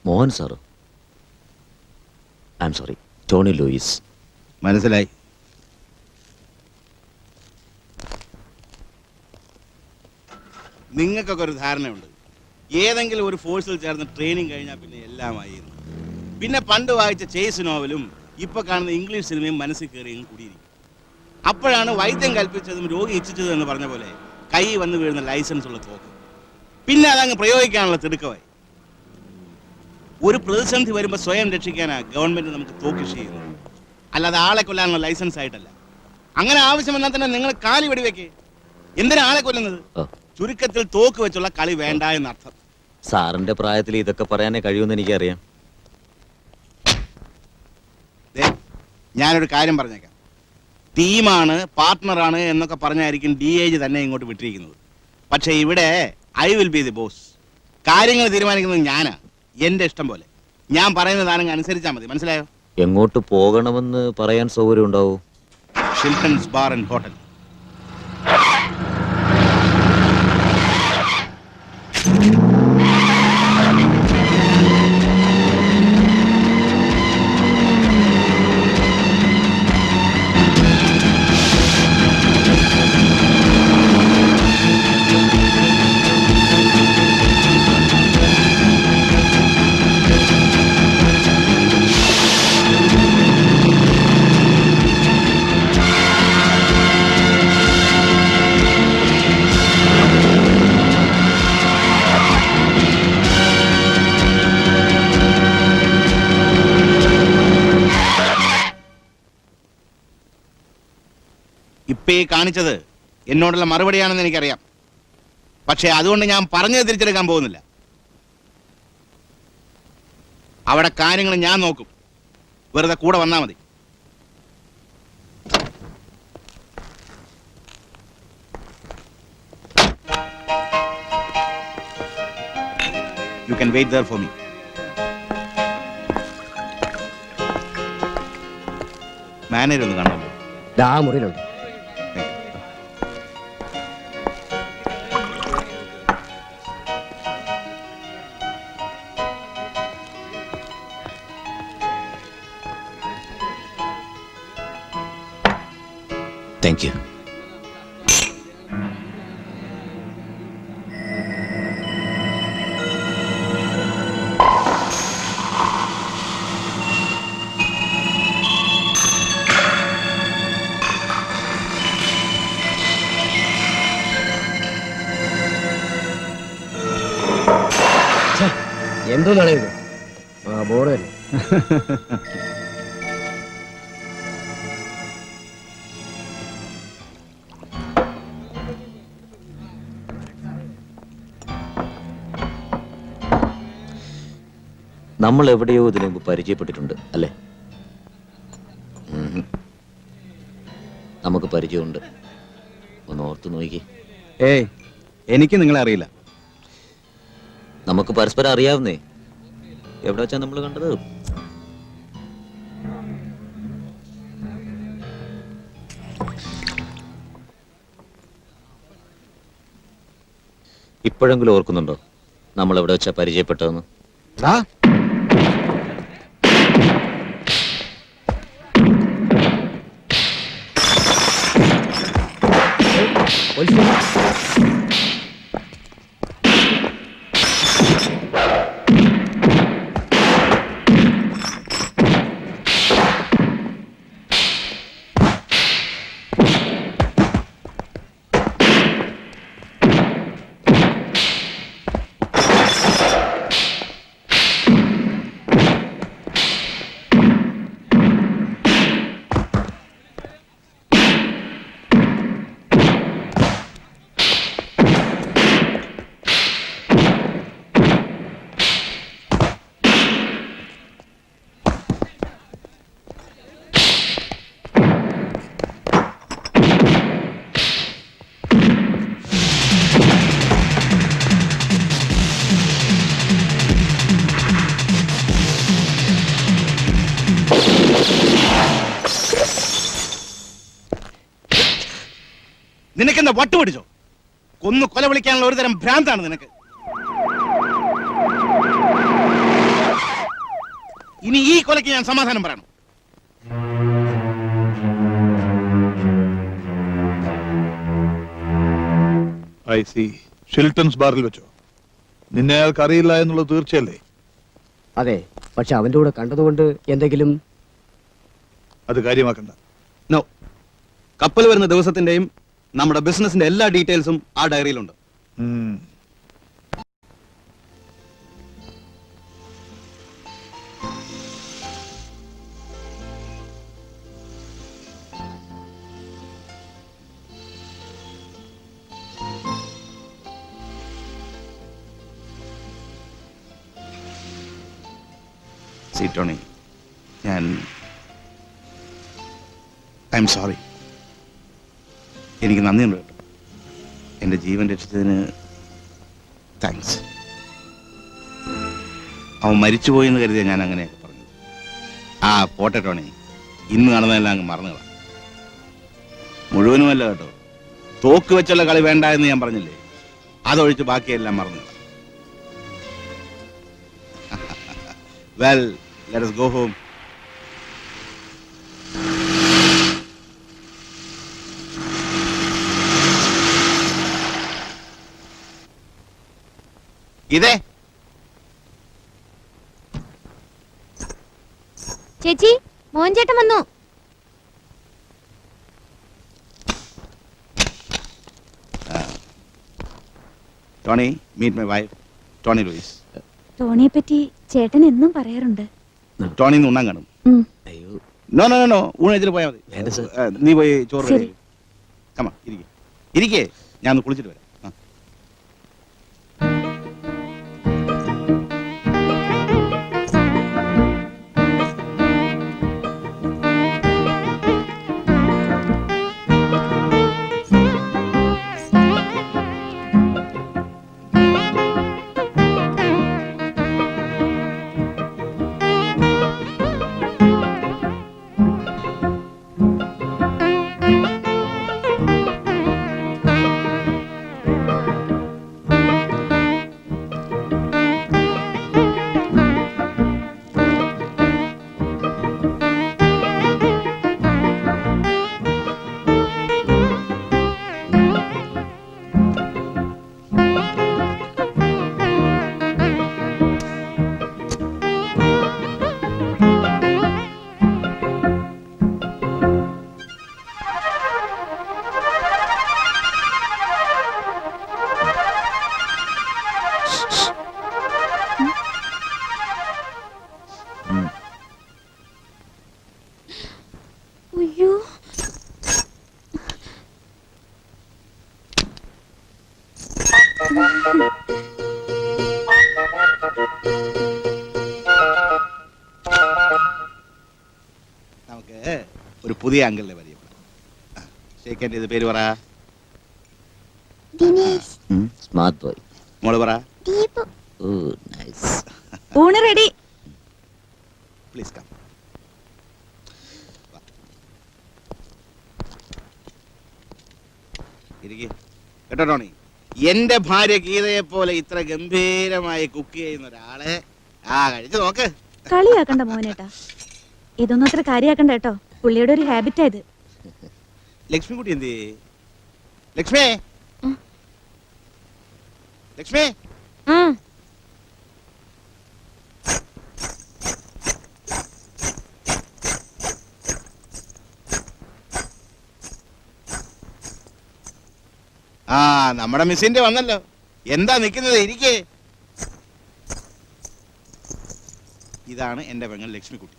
മോഹൻ സാറോ? I'm sorry, Tony Louis. മനസ്സിലായി. നിങ്ങൾക്കൊക്കെ ഒരു ധാരണയുണ്ട്, ഏതെങ്കിലും ഒരു ഫോഴ്സിൽ ചേർന്ന് ട്രെയിനിങ് കഴിഞ്ഞാൽ പിന്നെ എല്ലാമായി. പിന്നെ പണ്ട് വായിച്ച ചേസ് നോവലും ഇപ്പൊ കാണുന്ന ഇംഗ്ലീഷ് സിനിമയും മനസ്സിൽ കയറി കൂടിയിരിക്കും. അപ്പോഴാണ് വൈദ്യം കൽപ്പിച്ചതും രോഗി ഇച്ഛിച്ചതും എന്ന് പറഞ്ഞ പോലെ കൈ വന്ന് വീഴുന്ന ലൈസൻസ് ഉള്ള തോക്ക്. പിന്നെ അതങ്ങ് പ്രയോഗിക്കാനുള്ള തിടുക്കമായി. ഒരു പ്രതിസന്ധി വരുമ്പോൾ സ്വയം രക്ഷിക്കാനാ ഗവൺമെന്റ് നമുക്ക് തോക്ക് ഇഷ്യൂ ചെയ്യുന്നത്, അല്ലാതെ ആളെ കൊല്ലാനുള്ള ലൈസൻസ് ആയിട്ടല്ല. അങ്ങനെ ആവശ്യം വന്നാൽ തന്നെ നിങ്ങൾ കാലി വെടിവെക്കേ. എന്തിനാ ആളെ കൊല്ലുന്നത്? ചുരുക്കത്തിൽ തോക്ക് വെച്ചുള്ള കളി വേണ്ട എന്നർത്ഥം. സാറിന്റെ പ്രായത്തിൽ ഇതൊക്കെ പറയാനേ കഴിയുമെന്ന് എനിക്കറിയാം. ഞാനൊരു കാര്യം പറഞ്ഞേക്കാം. ടീമാണ്, പാർട്ട്ണറാണ് എന്നൊക്കെ പറഞ്ഞായിരിക്കും DIG തന്നെ ഇങ്ങോട്ട് വിട്ടിരിക്കുന്നത്. പക്ഷെ ഇവിടെ I will be the boss. കാര്യങ്ങൾ തീരുമാനിക്കുന്നത് ഞാനാ, എന്റെ ഇഷ്ടം പോലെ. ഞാൻ പറയുന്നതാണെങ്കിൽ അനുസരിച്ചാൽ മതി. മനസ്സിലായോ? എങ്ങോട്ട് പോകണമെന്ന് പറയാൻ സൗകര്യം ഉണ്ടാവൂ? ഷിൽട്ടൺസ് ബാർ ആൻഡ് ഹോട്ടൽ. ഇപ്പൊ ഈ കാണിച്ചത് എന്നോടുള്ള മറുപടിയാണെന്ന് എനിക്കറിയാം. പക്ഷെ അതുകൊണ്ട് ഞാൻ പറഞ്ഞത് തിരിച്ചെടുക്കാൻ പോകുന്നില്ല. അവിടെ കാര്യങ്ങൾ ഞാൻ നോക്കും. വെറുതെ കൂടെ വന്നാ മതി. You can wait there for me. Manager ഒന്ന് കാണാമല്ലോ. ദാ മുറിയിലുണ്ട്. Thank you. എന്തോ നടയത്? ആ ബോർഡ് തന്നെ. നമ്മൾ എവിടെയോ ഇതിനു മുമ്പ് പരിചയപ്പെട്ടിട്ടുണ്ട് അല്ലേ? നമുക്ക് പരിചയമുണ്ട്. ഒന്ന് ഓർത്ത് നോക്കി. ഏയ്, എനിക്ക് നിങ്ങളെ അറിയില്ല. നമുക്ക് പരസ്പരം അറിയാവുന്നേ. എവിടെ വെച്ചാ നമ്മൾ കണ്ടത്? ഇപ്പോഴെങ്കിലും ഓർക്കുന്നുണ്ടോ നമ്മൾ എവിടെ വെച്ചാ പരിചയപ്പെട്ടതെന്ന്? നിനക്കെന്താ വട്ട് പിടിച്ചോ? കൊന്നു കൊല വിളിക്കാനുള്ള ഒരു തരം ഭ്രാന്താണ് നിനക്ക്. ഇനി ഈ കൊലയ്ക്ക് ഞാൻ സമാധാനം പറയണം. I C. ഷിൽട്ടൺസ് ബാറിൽ വെച്ചോ? നിന്നെ അയാൾക്ക് അറിയില്ല എന്നുള്ളത് തീർച്ചയല്ലേ? അതെ, പക്ഷെ അവന്റെ കൂടെ കണ്ടതുകൊണ്ട് എന്തെങ്കിലും? അത് കാര്യമാക്കണ്ട. നോ, കപ്പൽ വരുന്ന ദിവസത്തിന്റെയും നമ്മുടെ ബിസിനസിന്റെ എല്ലാ ഡീറ്റെയിൽസും ആ ഡയറിയിലുണ്ട്. Tony, I'm sorry. എനിക്ക് നന്ദിയുണ്ട് കേട്ടോ. എൻ്റെ ജീവൻ രക്ഷിച്ചതിന് താങ്ക്സ്. അവൻ മരിച്ചുപോയി എന്ന് കരുതിയാൽ ഞാൻ അങ്ങനെയൊക്കെ പറഞ്ഞത്. ആ പോട്ടെ ടോണി, ഇന്ന് നടന്നതെല്ലാം അങ്ങ് മറന്നുകളാം. മുഴുവനുമല്ല കേട്ടോ, തോക്ക് വെച്ചുള്ള കളി വേണ്ട എന്ന് ഞാൻ പറഞ്ഞില്ലേ, അതൊഴിച്ച് ബാക്കിയെല്ലാം മറന്നുകളാം. Well, let us go home. ഇതേ ചേച്ചി, മോൻചേട്ടൻ വന്നു. Tony, meet my wife Tony Louis. ടോണിയെ പറ്റി ചേട്ടൻ എന്നും പറയാറുണ്ട്. ടോണി ഇന്ന് ഉണ്ണാൻ കാണും. അയ്യോ, നോ നോ നോ, ഊണ് വെച്ചിട്ട് പോയാൽ മതി. വേണ്ട സർ. നീ പോയി ചോറ് ശരി. ready ചെയ്യ്. കമാ ഇരിക്കേ ഞാൻ ഒന്ന് കുളിച്ചിട്ട് വരാം. ആ. അയ്യോ നമുക്ക് ഒരു പുതിയ അങ്കിളിനെ പരിചയപ്പെടാം. ഷേഖന്റെ ഇത് പേര് പറ. ദിനേശ്. Smart boy. മോള് പറ. ദീപു. ഊണ് റെഡി. Please come. കേട്ടോ ടോണി, എന്റെ ഭാര്യ ഗീതയെ പോലെ ഇത്ര ഗംഭീരമായി കുക്ക് ചെയ്യുന്ന ഒരാളെ കഴിച്ചു നോക്ക്. കളിയാക്കണ്ട മോനേട്ടാ, ഇതൊന്നും അത്ര കാര്യാക്കണ്ട കേട്ടോ. പുള്ളിയുടെ ഒരു ഹാബിറ്റാ ഇത്. ലക്ഷ്മിക്കുട്ടി എന്ത്? ലക്ഷ്മി, ലക്ഷ്മി, ആ നമ്മുടെ മിസ്സിന്റെ വന്നല്ലോ. എന്താ നിൽക്കുന്നത്? ഇരിക്കേ. ഇതാണ് എന്റെ പെങ്ങൾ ലക്ഷ്മിക്കുട്ടി.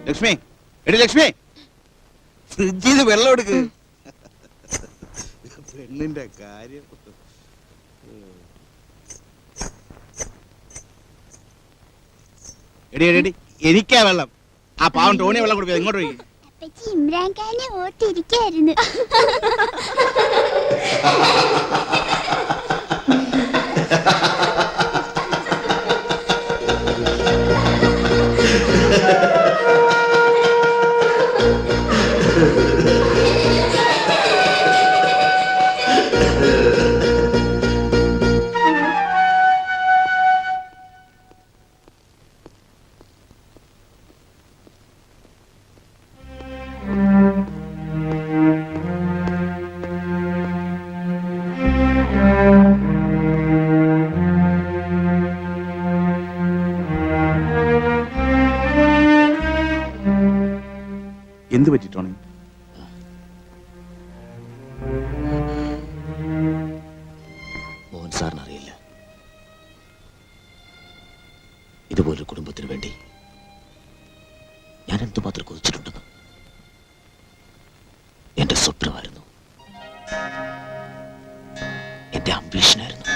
ലക്ഷ്മി, എടി ലക്ഷ്മി, ഫ്രിഡ്ജിൽ നിന്ന് വെള്ളം എടുക്ക്. പെണ്ണിന്റെ കാര്യം. എടി എടി എടി, എനിക്കാ വെള്ളം. ആ പാവം ടോണി വെള്ളം കൊടുക്കുക. ഇങ്ങോട്ട് പോയി. അപ്പച്ചി ഇമ്രാൻഖാനെ ഓർത്തിരിക്കായിരുന്നു. എന്ത് പറ്റി ടോണി? മോഹൻ സാറിന് അറിയില്ല ഇതുപോലൊരു കുടുംബത്തിന് വേണ്ടി ഞാൻ എന്തുമാത്രം കൊതിച്ചിട്ടുണ്ടെന്ന്. എന്റെ സ്വപ്നമായിരുന്നു, എന്റെ അംബീഷനായിരുന്നു.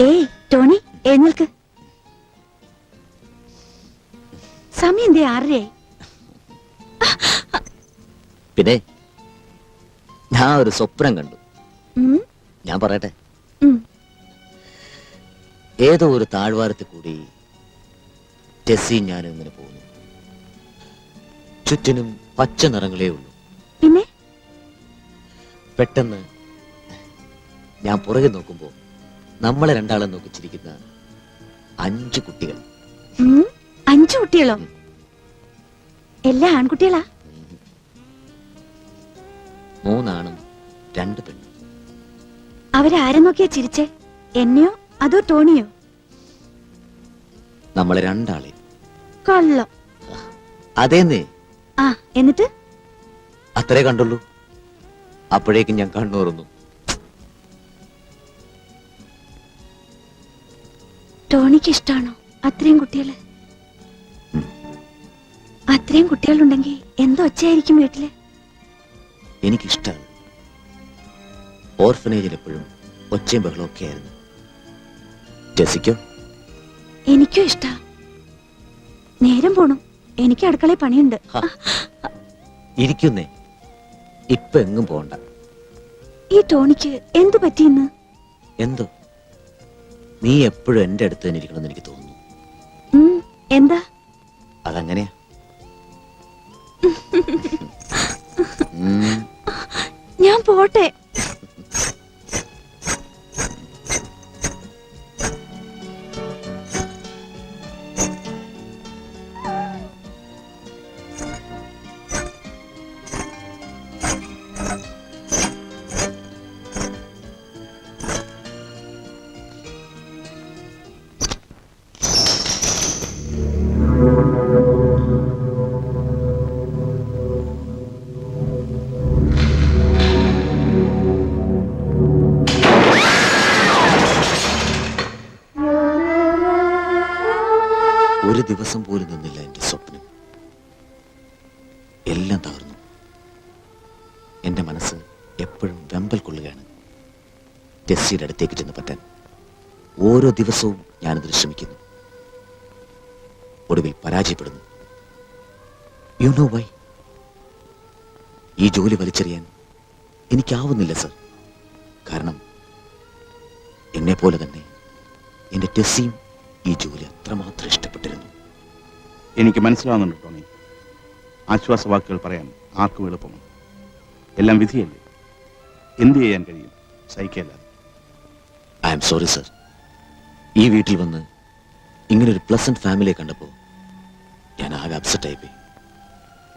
ഏയ് ടോണി, എഴുന്നേൽക്ക്. സമയം എന്തേ 6:30 പിന്നെ ഞാൻ ഒരു സ്വപ്നം കണ്ടു. ഉം, ഞാൻ പറയട്ടെ. ഉം. ഏതോ ഒരു താഴ്വാരത്തിൽ കൂടി ടെസ്സിയും ഞാനും ഇങ്ങനെ പോകുന്നു. ചുറ്റിനും പച്ച നിറങ്ങളേ ഉള്ളൂ. പിന്നെ പെട്ടെന്ന് ഞാൻ പുറകെ നോക്കുമ്പോൾ നമ്മളെ രണ്ടാളെ നോക്കിച്ചിരിക്കുന്ന 5 കുട്ടികൾ. 5 കുട്ടികളോ? എല്ലാ ആൺകുട്ടികളാ? 3 ആണും 2 പെണ്ണും. അവരാരെ നോക്കിയാ ചിരിച്ചേ? എന്നെയോ അതോ ടോണിയോ? നമ്മളെ രണ്ടാളെ. കള്ളം. അതേന്നേ. ആ, എന്നിട്ട്? അത്രേ കണ്ടുള്ളൂ. അപ്പോഴേക്കും ഞാൻ കണ്ണൂർന്നു. ടോണിക്ക് ഇഷ്ടാണോ അത്രയും കുട്ടികള്? അത്രയും കുട്ടികളുണ്ടെങ്കിൽ എന്തോ ഒച്ചയായിരിക്കും വീട്ടില്? എനിക്കിഷ്ടാണ്. ഓർഫനേജിൽ എപ്പോഴും ഒച്ചയും ബഹളവും ഒക്കെ ആയിരുന്നു. ജെസിക്കോ? എനിക്കും ഇഷ്ടാ. നേരം പോണു, എനിക്ക് അടുക്കളയിൽ പണിയുണ്ട്. ഇരിക്കുന്നേ, ഇപ്പൊ എങ്ങും പോണ്ട. ഈ ടോണിക്ക് എന്തു പറ്റിയെന്ന്? എന്തോ നീ എപ്പോഴും എന്റെ അടുത്ത് തന്നെ ഇരിക്കണമെന്ന് എനിക്ക് തോന്നുന്നു. എന്താ? അതങ്ങനെയാ. ഞാൻ പോട്ടെ. ഒരു ദിവസം പോലും നിന്നില്ല എന്റെ സ്വപ്നം. എല്ലാം തകർന്നു. എന്റെ മനസ്സ് എപ്പോഴും വെമ്പൽ കൊള്ളുകയാണ്. ടെസ്സിയുടെ അടുത്തേക്ക് ചെന്ന് പറ്റാൻ ഓരോ ദിവസവും ഞാനതിന് ശ്രമിക്കുന്നു. ഒടുവിൽ പരാജയപ്പെടുന്നു. You know why? ഈ ജോലി വലിച്ചെറിയാൻ എനിക്കാവുന്നില്ല സർ. കാരണം എന്നെ പോലെ തന്നെ എന്റെ ടെസ്സിയും ഈ ജോലി അത്രമാത്രം ഇഷ്ടപ്പെട്ടിരുന്നു. എനിക്ക് മനസ്സിലാവുന്നുണ്ട് ടോണി. ആശ്വാസവാക്കുകൾ പറയാൻ ആർക്കും എളുപ്പമാണ്. എല്ലാം വിധിയല്ലേ, എന്ത് ചെയ്യാൻ കഴിയും? സഹിക്കല്ലാതെ. I am sorry sir. ഈ വീട്ടിൽ വന്ന് ഇങ്ങനൊരു പ്ലസന്റ് ഫാമിലിയെ കണ്ടപ്പോൾ ഞാൻ ആകെ അപ്സെറ്റ് ആയിപ്പോയി.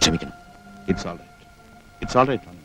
ക്ഷമിക്കണം. It's all right. It's all right Tony.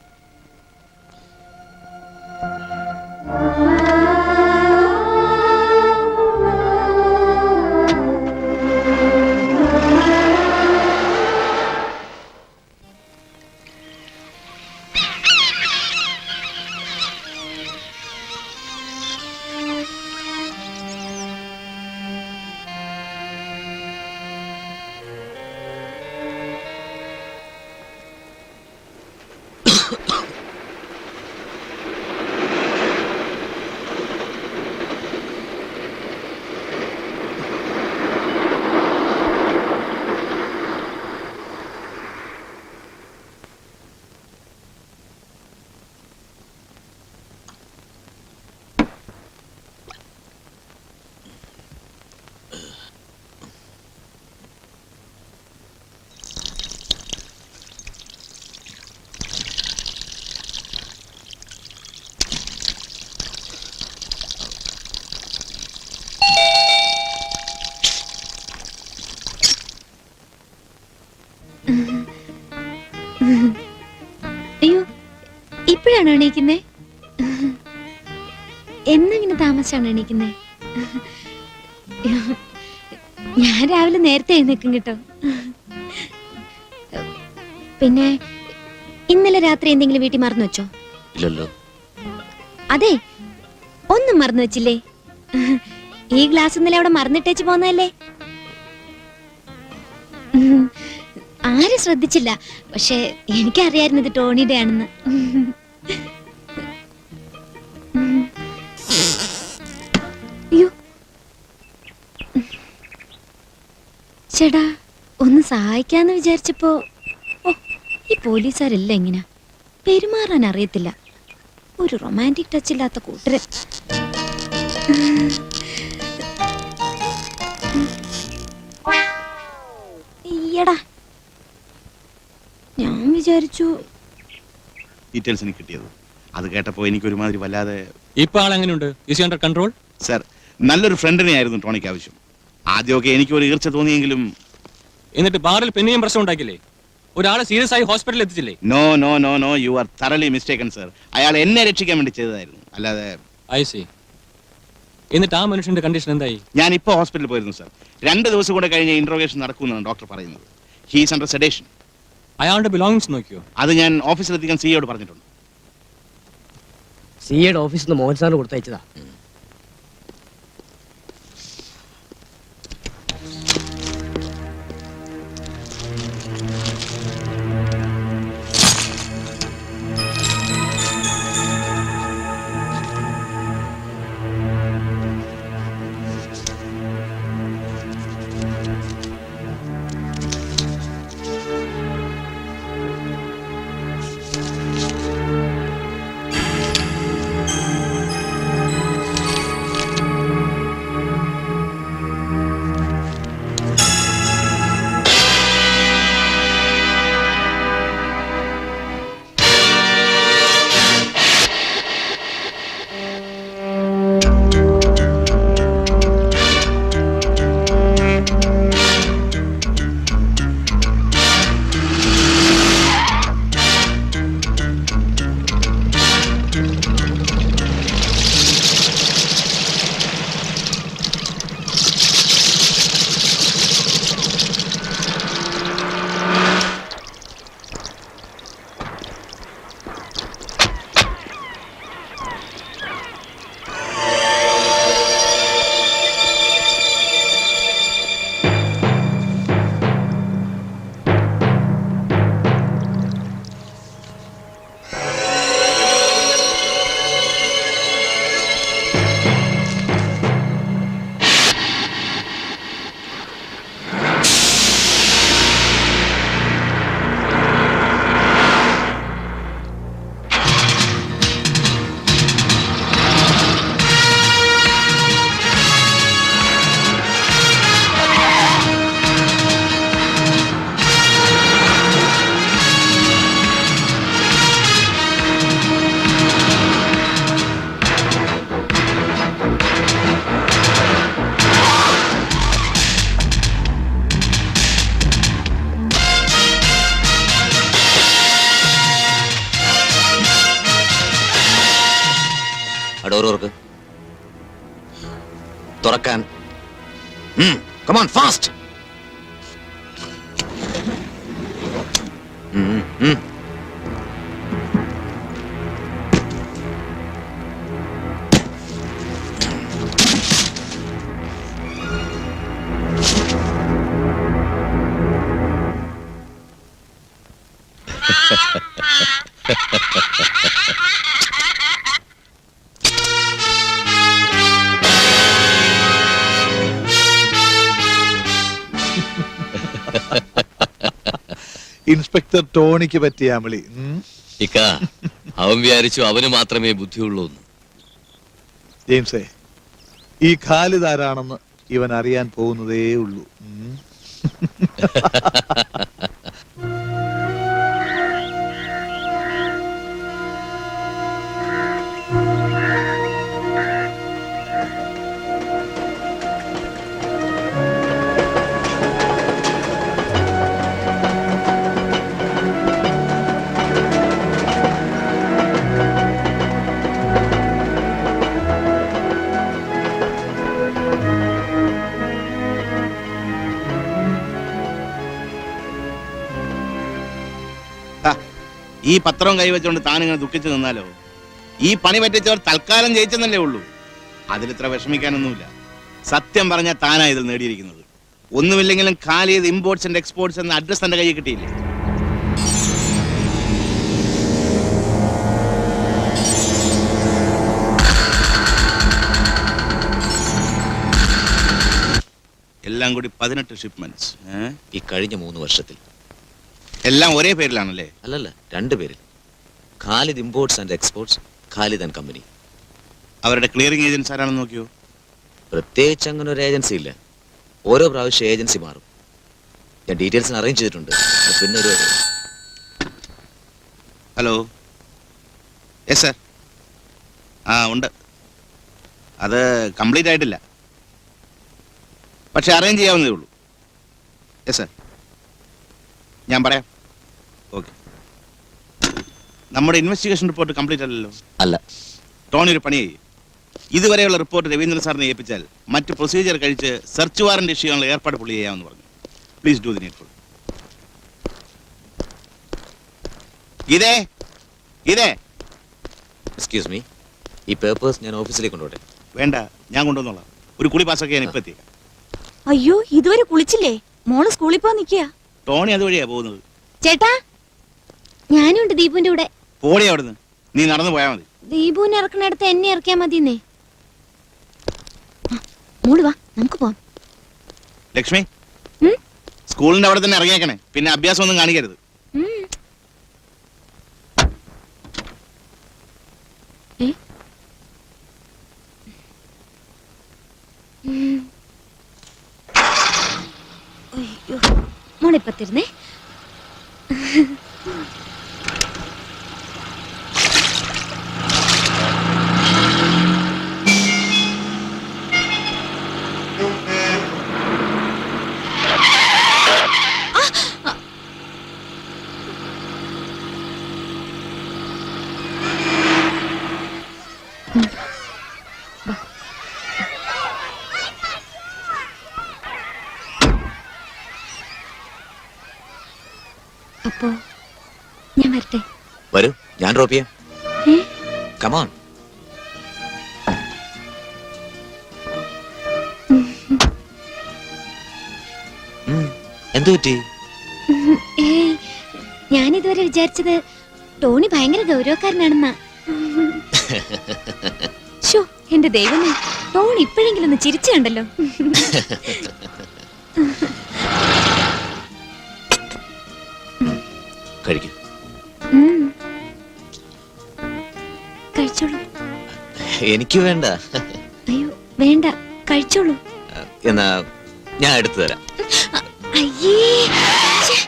അയ്യോ, ഇപ്പോഴാണോ എണീക്കുന്നേ? എന്നിങ്ങനെ താമസിച്ചാണ് എണീക്കുന്നേ? ഞാൻ രാവിലെ നേരത്തെ എഴുന്നേക്കും കേട്ടോ. പിന്നെ ഇന്നലെ രാത്രി എന്തെങ്കിലും വീട്ടിൽ മറന്നു വെച്ചോ? ഇല്ലല്ലോ. അതെ, ഒന്നും മറന്നു വെച്ചില്ലേ? ഈ ഗ്ലാസ് ഇന്നലെ അവിടെ മറന്നിട്ടേച്ച് പോന്നതല്ലേ? ആരും ശ്രദ്ധിച്ചില്ല. പക്ഷെ എനിക്കറിയായിരുന്നു ഇത് ടോണിയുടെ ആണെന്ന്. അയ്യോ ചേട്ടാ, ഒന്ന് സഹായിക്കാന്ന് വിചാരിച്ചപ്പോ ഈ പോലീസുകാരെല്ലാം എങ്ങനെയാ പെരുമാറാൻ അറിയത്തില്ല. ഒരു റൊമാൻറ്റിക് ടച്ച് ഇല്ലാത്ത കൂട്ടര്. ഈയടാ, ഞാൻ വിചാരിച്ചു. ഡീറ്റെയിൽസ് എനിക്ക് കിട്ടിയത് അത് കേട്ടപ്പോൾ എനിക്കൊരുമാതിരി വല്ലാതെ. ഇപ്പൊ ആളെങ്ങനെയുണ്ട്? Is he under control? സർ, നല്ലൊരു ഫ്രണ്ടിനെ ആയിരുന്നു ടോണിക്ക് ആവശ്യം. ആദ്യമൊക്കെ എനിക്ക് ഒരു ഈർച്ച തോന്നിയെങ്കിലും. എന്നിട്ട് ബാറിൽ പിന്നെയും പ്രശ്നം ഉണ്ടാക്കില്ലേ? ഒരാളെ സീരിയസ് ആയി ഹോസ്പിറ്റലിൽ എത്തിച്ചില്ലേ? No no no no, you are thoroughly mistaken sir. അയാൾ എന്നെ രക്ഷിക്കാൻ വേണ്ടി ചെയ്തതായിരുന്നു, അല്ലാതെ. I see. എന്നിട്ട് ആ മനുഷ്യന്റെ കണ്ടീഷൻ എന്തായി? ഞാൻ ഇപ്പോൾ ഹോസ്പിറ്റലിൽ പോയിരുന്നു സർ. 2 ദിവസം കൂടെ കഴിഞ്ഞ് ഇന്റർവേഷൻ നടക്കുമെന്നാണ് ഡോക്ടർ പറയുന്നത്. He's under sedation. അയാളുടെ ബിലോങ്ങിങ്സ് നോക്കിയോ? അത് ഞാൻ ഓഫീസിലെത്തിക്കാൻ സിയോട് പറഞ്ഞിട്ടുണ്ട്. സിയുടെ ഓഫീസിൽ നിന്ന് മോഹൻ സാറിന് കൊടുത്തയച്ചതാ. ഡോർക്ക് തുറക്കാൻ. Come on fast. ഇൻസ്പെക്ടർ ടോണിക്ക് പറ്റിയ അമളി. ഇക്ക, അവൻ വിചാരിച്ചു അവന് മാത്രമേ ബുദ്ധിയുള്ളൂ എന്ന്. ജെയിംസേ, ഈ ഖാലിദ് ആരാണെന്ന് ഇവൻ അറിയാൻ പോകുന്നതേ ഉള്ളൂ. ഈ പത്രം കൈവച്ചുകൊണ്ട് താനിങ്ങനെ ദുഃഖിച്ചു നിന്നാലോ? ഈ പണി പറ്റിച്ചവർ തൽക്കാലം ജയിച്ചെന്നല്ലേ ഉള്ളൂ. അതിലിത്ര വിഷമിക്കാനൊന്നുമില്ല. സത്യം പറഞ്ഞാൽ താനാ ഇതിൽ നേടിയിരിക്കുന്നത്. ഒന്നുമില്ലെങ്കിലും ഖാലിദ് ഇമ്പോർട്ട്സ് ആൻഡ് എക്സ്പോർട്സ് എന്ന അഡ്രസ് തന്റെ കയ്യിൽ കിട്ടിയില്ലേ? എല്ലാം കൂടി 18 ഷിപ്മെന്റ്സ്. ഈ കഴിഞ്ഞ 3 വർഷത്തിൽ എല്ലാം ഒരേ പേരിലാണല്ലേ? അല്ലല്ല, 2 പേരിൽ. Khalid imports and exports, Khalid and company. അവരുടെ ക്ലിയറിംഗ് ഏജൻസ് ആരാണെന്ന് നോക്കിയോ? പ്രത്യേകിച്ച് അങ്ങനെ ഒരു ഏജൻസി ഇല്ല. ഓരോ പ്രാവശ്യം ഏജൻസി മാറും. ഞാൻ ഡീറ്റെയിൽസിന് അറേഞ്ച് ചെയ്തിട്ടുണ്ട്. പിന്നെ ഒരു ഹലോ, യെസ് സർ. ആ ഉണ്ട്. അത് കംപ്ലീറ്റ് ആയിട്ടില്ല, പക്ഷെ അറേഞ്ച് ചെയ്യാവുന്നതേ ഉള്ളൂ. യെസ് സർ, ഞാൻ പറയാം. ഓക്കെ. നമ്മുടെ ഇൻവെസ്റ്റിഗേഷൻ റിപ്പോർട്ട് കംപ്ലീറ്റ് അല്ലല്ലോ. അല്ല. ടോണി ഒരു പണി ചെയ്യും. ഇതുവരെയുള്ള റിപ്പോർട്ട് രവീന്ദ്രൻ സാറിനെ ഏൽപ്പിച്ചാൽ മറ്റ് പ്രൊസീജിയർ കഴിച്ച് സെർച്ച് വാറന്റ് ഇഷ്യൂ ചെയ്യാനുള്ള ഏർപ്പാട് പുള്ളി ചെയ്യാമെന്ന് പറഞ്ഞു. Please do the needful. ഇതേ എക്സ്ക്യൂസ് മീ, ഈ പേപ്പേഴ്സ് ഞാൻ ഓഫീസിലേക്ക് കൊണ്ടുപോട്ടെ? വേണ്ട, ഞാൻ കൊണ്ടുവന്നോളാം. ഒരു കുളി പാസ്സൊക്കെ ഞാൻ ഇപ്പൊ എത്തിയേക്കാം. അയ്യോ ഇതുവരെ കുളിച്ചില്ലേ? മോള് സ്കൂളിൽ പോവാൻ നിക്കുക. ടോണി അതുവഴിയാ പോകുന്നത്. ചേട്ടാ, ഞാനുണ്ട് ദീപുവിന്റെ കൂടെ. പോടി അവിടുന്ന്, നീ നടന്നു പോയാൽ മതി. ദീപുവിനെ ഇറക്കണടുത്ത് എന്നെ ഇറക്കിയാ മതിന്നേ. മോള് വാ, നമുക്ക് പോവാം. ലക്ഷ്മി, ഉം? സ്കൂളിന്റെ അവിടെ തന്നെ ഇറങ്ങിയേക്കണേ, പിന്നെ അഭ്യാസം ഒന്നും കാണിക്കരുത്. ഉം. ഏ? ഉം. അയ്യോ, മോളിപ്പത്തിരുന്നേ. അപ്പോ ഞാൻ വരട്ടെ? വരൂ, ഞാൻ ഡ്രോപ്പ് ചെയ്യാം. ഏ? കമോൺ. എന്തു പറ്റി? ഏയ്, ഞാനിതുവരെ വിചാരിച്ചത് ടോണി ഭയങ്കര ഗൗരവക്കാരനാണെന്നാ. ശോ, എന്റെ ദൈവമേ, ടോണി ഇപ്പോഴെങ്കിലും ഒന്ന് ചിരിച്ചു കണ്ടല്ലോ. കഴിക്കും. കഴിച്ചോളൂ. എനിക്ക് വേണ്ട. അയ്യോ വേണ്ട, കഴിച്ചോളൂ. എന്നാ ഞാൻ എടുത്തു തരാം. അയ്യേ, ഛെ.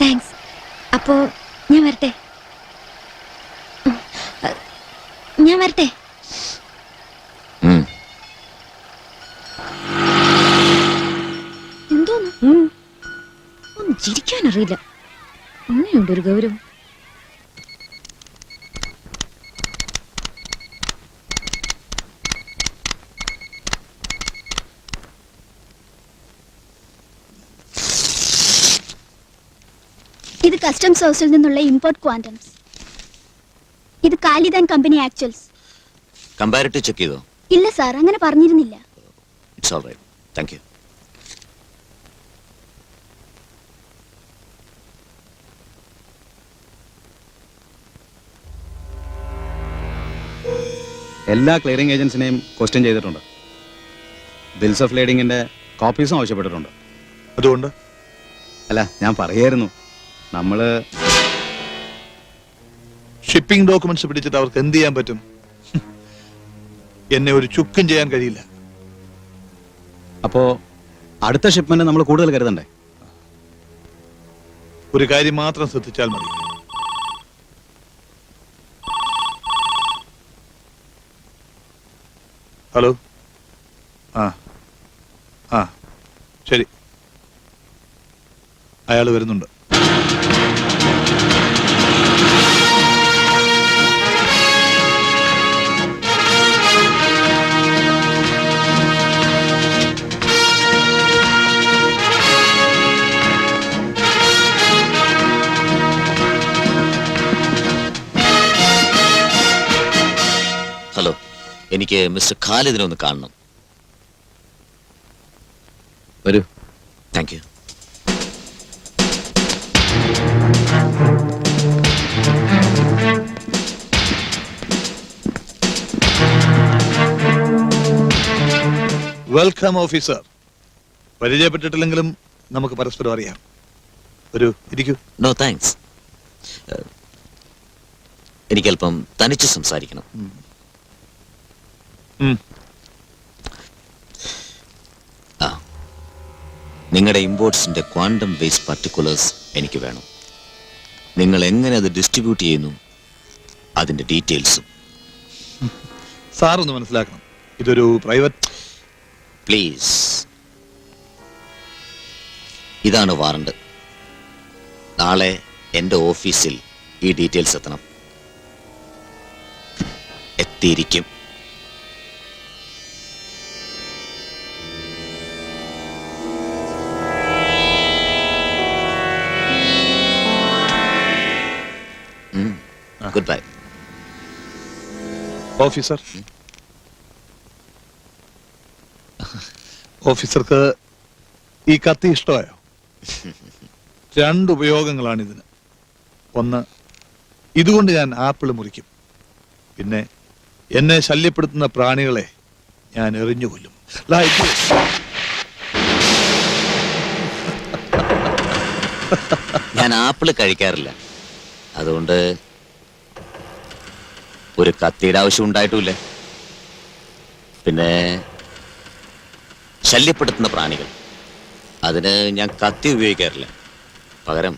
താങ്ക്സ്. അപ്പോ ഞാൻ വരട്ടെ? ഞാൻ വരട്ടെ? എന്തോന്ന്? ഒന്നും ചിരിക്കാനറിയില്ല. അങ്ങനെയുണ്ട് ഒരു ഗൗരവം. ഇത് കസ്റ്റംസ് ഹൗസിൽ നിന്നുള്ള ഇമ്പോർട്ട് ക്വാണ്ടംസ്. ഇത് കാലിദാൻ കമ്പനി ആക്ച്വൽസ്. കമ്പാരിറ്റീവ് ചെക്ക് ചെയ്തോ? ഇല്ല സാർ, അങ്ങനെ പറഞ്ഞിരുന്നില്ല. It's all right, thank you. എല്ലാ ക്ലിയറിംഗ് ഏജൻസിനെയും ക്വസ്റ്റ്യൻ ചെയ്തിട്ടുണ്ട്. ബിൽസ് ഓഫ് ലേഡിങ്ങിന്റെ കോപ്പീസും ആവശ്യപ്പെട്ടിട്ടുണ്ട്. അതുകൊണ്ട് അല്ല, ഞാൻ പറയായിരുന്നു, നമ്മള് ഷിപ്പിംഗ് ഡോക്യുമെന്റ്സ് പിടിച്ചിട്ട് അവർക്ക് എന്ത് ചെയ്യാൻ പറ്റും? എന്നെ ഒരു ചുക്കും ചെയ്യാൻ കഴിയില്ല. അപ്പോ അടുത്ത ഷിപ്മെന്റ് നമ്മൾ കൂടുതൽ കരുതണ്ടേ? ഒരു കാര്യം മാത്രം ശ്രദ്ധിച്ചാൽ മതി. ഹലോ. ആ ശരി, അയാൾ വരുന്നുണ്ട്. ഹലോ, എനിക്ക് മിസ്റ്റർ ഖാലിദിനെ ഒന്ന് കാണണം. വരൂ. Thank you. Welcome officer. പരിചയപ്പെട്ടിട്ടില്ലെങ്കിലും നമുക്ക് പരസ്പരം അറിയാം. ഒരു ഇരിക്കൂ. No thanks. എനിക്കല്പം തനിച്ച് സംസാരിക്കണം. നിങ്ങളുടെ ഇമ്പോർട്ട്സിന്റെ ക്വാണ്ടം വേസ്റ്റ് പർട്ടിക്കുലേഴ്സ് എനിക്ക് വേണം. നിങ്ങൾ എങ്ങനെ അത് ഡിസ്ട്രിബ്യൂട്ട് ചെയ്യുന്നു അതിന്റെ ഡീറ്റെയിൽസും. സാർ ഒന്ന് മനസ്സിലാക്കണം, ഇതൊരു പ്രൈവറ്റ്. പ്ലീസ്. ഇതാണ് വാറണ്ട്. നാളെ എന്റെ ഓഫീസിൽ ഈ ഡീറ്റെയിൽസ് എത്തണം. എത്തിയിരിക്കും. Good bye. ഓഫീസർ, ഓഫീസർക്ക് ഈ കത്തി ഇഷ്ടമായോ? 2 ഉപയോഗങ്ങളാണ് ഇതിന്. ഒന്ന്, ഇതുകൊണ്ട് ഞാൻ ആപ്പിൾ മുറിക്കും. പിന്നെ എന്നെ ശല്യപ്പെടുത്തുന്ന പ്രാണികളെ ഞാൻ എറിഞ്ഞു കൊല്ലും. Like this. ഞാൻ ആപ്പിള് കഴിക്കാറില്ല, അതുകൊണ്ട് ഒരു കത്തിയുടെ ആവശ്യം ഉണ്ടായിട്ടുമില്ല. പിന്നെ ശല്യപ്പെടുത്തുന്ന പ്രാണികൾ, അതിന് ഞാൻ കത്തി ഉപയോഗിക്കാറില്ല. പകരം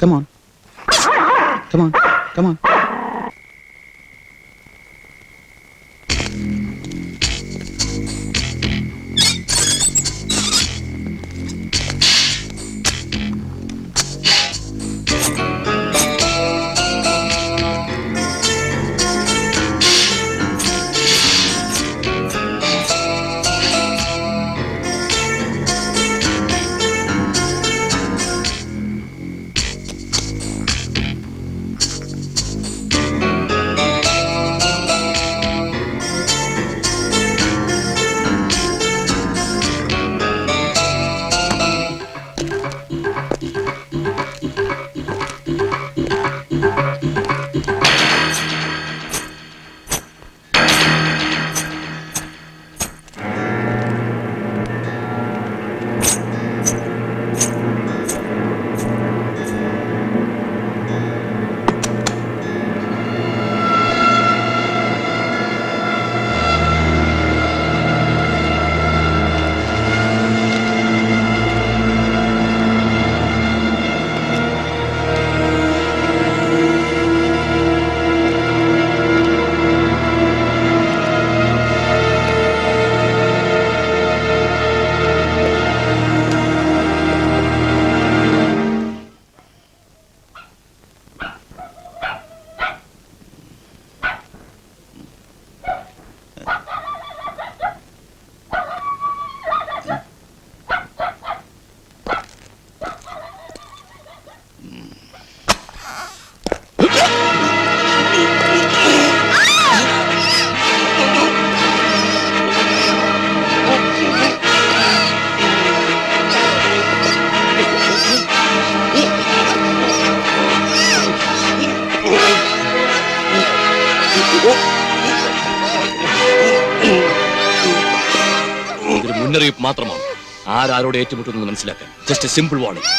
Come on. Come on. Come on. ഇതൊരു മുന്നറിയിപ്പ് മാത്രമാണ്. ആരാരോട് ഏറ്റുമുട്ടുന്നത് മനസ്സിലാക്കാൻ. Just A simple warning.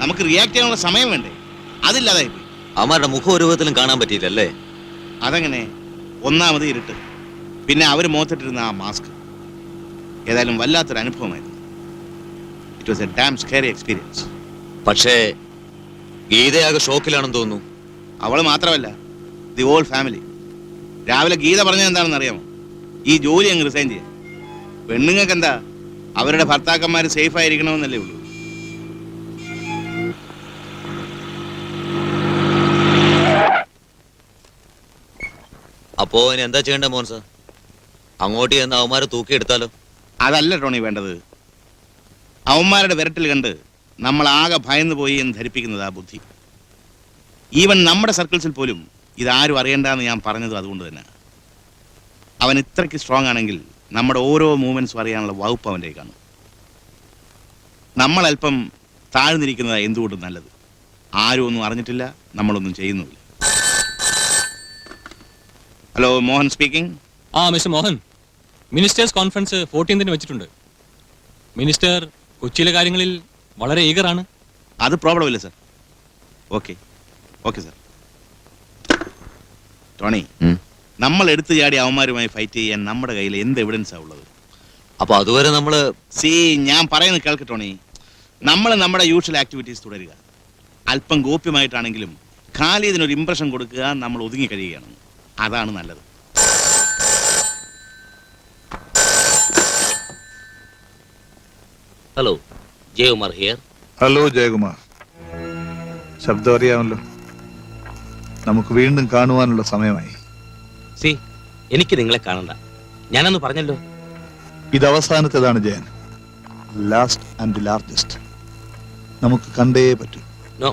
നമുക്ക് റിയാക്ട് ചെയ്യാനുള്ള സമയം വേണ്ടേ? അതില്ലാതായി പോയി. അവന്മാരുടെ മുഖം ഒരു വിധത്തിലും കാണാൻ പറ്റിയില്ലല്ലേ? അതെങ്ങനെ? ഒന്നാമത് ഇരുട്ട്, പിന്നെ അവര് മുഖത്തിട്ടിരുന്ന ആ മാസ്ക്. ഏതായാലും വല്ലാത്തൊരു അനുഭവമായിരുന്നു. It was A dam scary experience. പക്ഷേ ഗീതയാകെ ഷോക്കിലാണെന്ന് തോന്നുന്നു. അവള് മാത്രമല്ല, ദി ഹോൾ ഫാമിലി. രാവിലെ ഗീത പറഞ്ഞത് എന്താണെന്ന് അറിയാമോ? ഈ ജോലി അങ്ങ് റിസൈൻ ചെയ്യാം. പെണ്ണുങ്ങൾക്ക് എന്താ, അവരുടെ ഭർത്താക്കന്മാർ സേഫ് ആയിരിക്കണമെന്നല്ലേ ഉള്ളൂ. അപ്പോ ഇനി എന്താ ചെയ്യേണ്ട മോൻ സാർ? അങ്ങോട്ട് ചെന്ന് അവന്മാരെ തൂക്കിയെടുത്താലോ? അതല്ല ടോണി വേണ്ടത്. അവന്മാരുടെ വിരട്ടിൽ കണ്ട് നമ്മൾ ആകെ ഭയന്നു പോയി എന്ന് ധരിപ്പിക്കുന്നത് ആ ബുദ്ധി. ഈവൻ നമ്മുടെ സർക്കിൾസിൽ പോലും ഇതാരും അറിയണ്ടെന്ന് ഞാൻ പറഞ്ഞത് അതുകൊണ്ട് തന്നെ. അവൻ ഇത്രയ്ക്ക് സ്ട്രോങ് ആണെങ്കിൽ നമ്മുടെ ഓരോ മൂവ്മെന്റ്സും അറിയാനുള്ള വകുപ്പ് അവൻ്റെ കാണും. നമ്മൾ അല്പം താഴ്ന്നിരിക്കുന്നതാണ് എന്തുകൊണ്ടും നല്ലത്. ആരും ഒന്നും അറിഞ്ഞിട്ടില്ല, നമ്മളൊന്നും ചെയ്യുന്നുമില്ല. Hello, Mohan speaking. Mister Mohan, minister's conference 14ന് വെച്ചിട്ടുണ്ട്. മിനിസ്റ്റർ കൊച്ചിയിലെ കാര്യങ്ങളിൽ വളരെ ഈഗറാണ്. അത് പ്രോബ്ലം ഇല്ല sir. Okay okay sir. Tony, നമ്മൾ എടുത്തു ചാടി അവന്മാരുമായി ഫൈറ്റ് ചെയ്യാൻ നമ്മുടെ കയ്യിൽ എന്ത് എവിഡൻസാണ് ഉള്ളത്? അപ്പൊ അതുവരെ നമ്മള് ഞാൻ പറയുന്നത് കേൾക്ക് ടോണി. നമ്മൾ നമ്മുടെ യൂഷ്വൽ ആക്ടിവിറ്റീസ് തുടരുക. അല്പം ഗോപ്യമായിട്ടാണെങ്കിലും ഖാലിദിനൊരു ഇംപ്രഷൻ കൊടുക്കുക, നമ്മൾ ഒതുങ്ങി കഴിയുകയാണ്. അതാണ് നല്ലത്. Hello, Jayakumar here. Hello Jayakumar, ശബ്ദം അറിയാമല്ലോ. നമുക്ക് വീണ്ടും കാണുവാനുള്ള സമയമായി. സി, എനിക്ക് നിങ്ങളെ കാണണ്ട, ഞാനൊന്ന് പറഞ്ഞല്ലോ. ഇത് അവസാനത്തേതാണ് Jayan. Last and the largest. നമുക്ക് കണ്ടേ പറ്റൂ. നോ,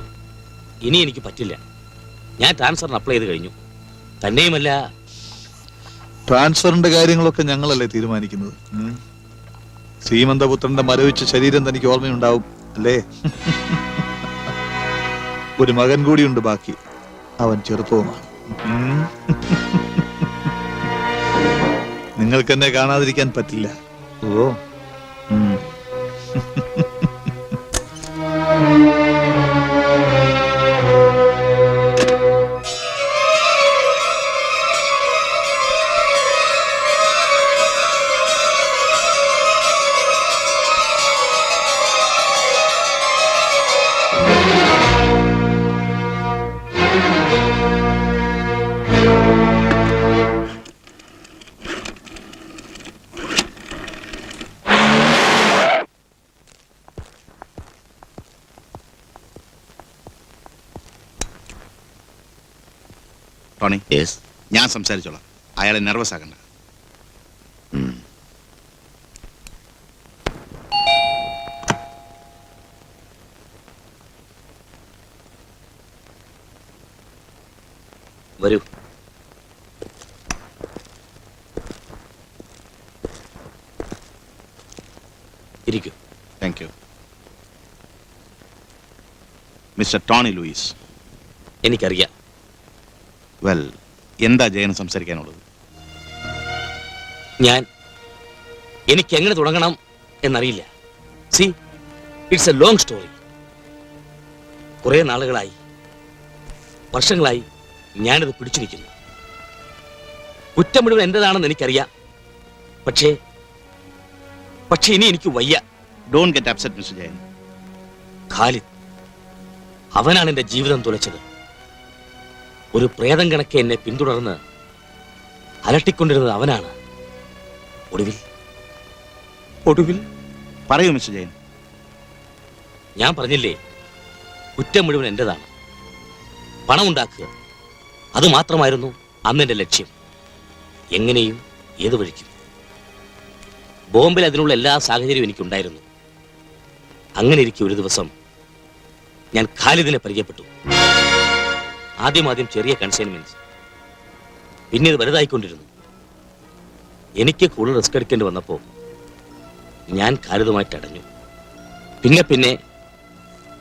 ഇനി എനിക്ക് പറ്റില്ല. ഞാൻ ട്രാൻസ്ഫറിന് അപ്ലൈ ചെയ്ത് കഴിഞ്ഞു. തന്നെയുമല്ല, ട്രാൻസ്ഫറിന്റെ കാര്യങ്ങളൊക്കെ ഞങ്ങളല്ലേ തീരുമാനിക്കുന്നത്. ശ്രീമന്തപുത്രന്റെ മരവിച്ച ശരീരം തനിക്ക് ഓർമ്മയുണ്ടാവും അല്ലേ? ഒരു മകൻ കൂടിയുണ്ട് ബാക്കി. അവൻ ചെറുപ്പവുമാണ്. നിങ്ങൾക്ക് എന്നെ കാണാതിരിക്കാൻ പറ്റില്ല. ഓ ടോണി, ഞാൻ സംസാരിച്ചോളാം. അയാളെ നെർവസ് ആക്കണ്ട. വരൂ. ഇരിക്കൂ. Thank you. Mister Tony Lewis. എനിക്കറിയാം. വെൽ, എന്താ ജയന് സംസാരിക്കാനുള്ളത്? എനിക്ക് എങ്ങനെ തുടങ്ങണം എന്നറിയില്ല. See, it's a long story. കുറെ നാളുകളായി, വർഷങ്ങളായി ഞാനിത് പിടിച്ചിരിക്കുന്നു. കുറ്റം മുഴുവൻ എന്റേതാണെന്ന് എനിക്കറിയാം. പക്ഷേ ഇനി എനിക്ക് വയ്യ. Don't get upset mister Jayan. Khalid, അവനാണ് എന്റെ ജീവിതം തുലച്ചത്. ഒരു പ്രേതം കണക്കെ എന്നെ പിന്തുടർന്ന് അലട്ടിക്കൊണ്ടിരുന്നത് അവനാണ്. ഒടുവിൽ പറയൂ മിസ്റ്റർ ജയൻ. ഞാൻ പറഞ്ഞില്ലേ, കുറ്റം മുഴുവൻ എന്റേതാണ്. പണം ഉണ്ടാക്കുക, അത് മാത്രമായിരുന്നു അന്ന് എന്റെ ലക്ഷ്യം. എങ്ങനെയും ഏതു വഴിക്കും. ബോംബെയിൽ അതിനുള്ള എല്ലാ സാഹചര്യവും എനിക്കുണ്ടായിരുന്നു. അങ്ങനെ ഇരിക്കെ ഒരു ദിവസം ഞാൻ ഖാലിദിനെ പരിചയപ്പെട്ടു. ആദ്യം ചെറിയ കൺസൈൻമെന്റ്സ്, പിന്നെ ഇത് വലുതായിക്കൊണ്ടിരുന്നു. എനിക്ക് കൂടുതൽ റിസ്ക് എടുക്കേണ്ടി വന്നപ്പോൾ ഞാൻ ഖാലിദുമായിട്ട് അടഞ്ഞു. പിന്നെ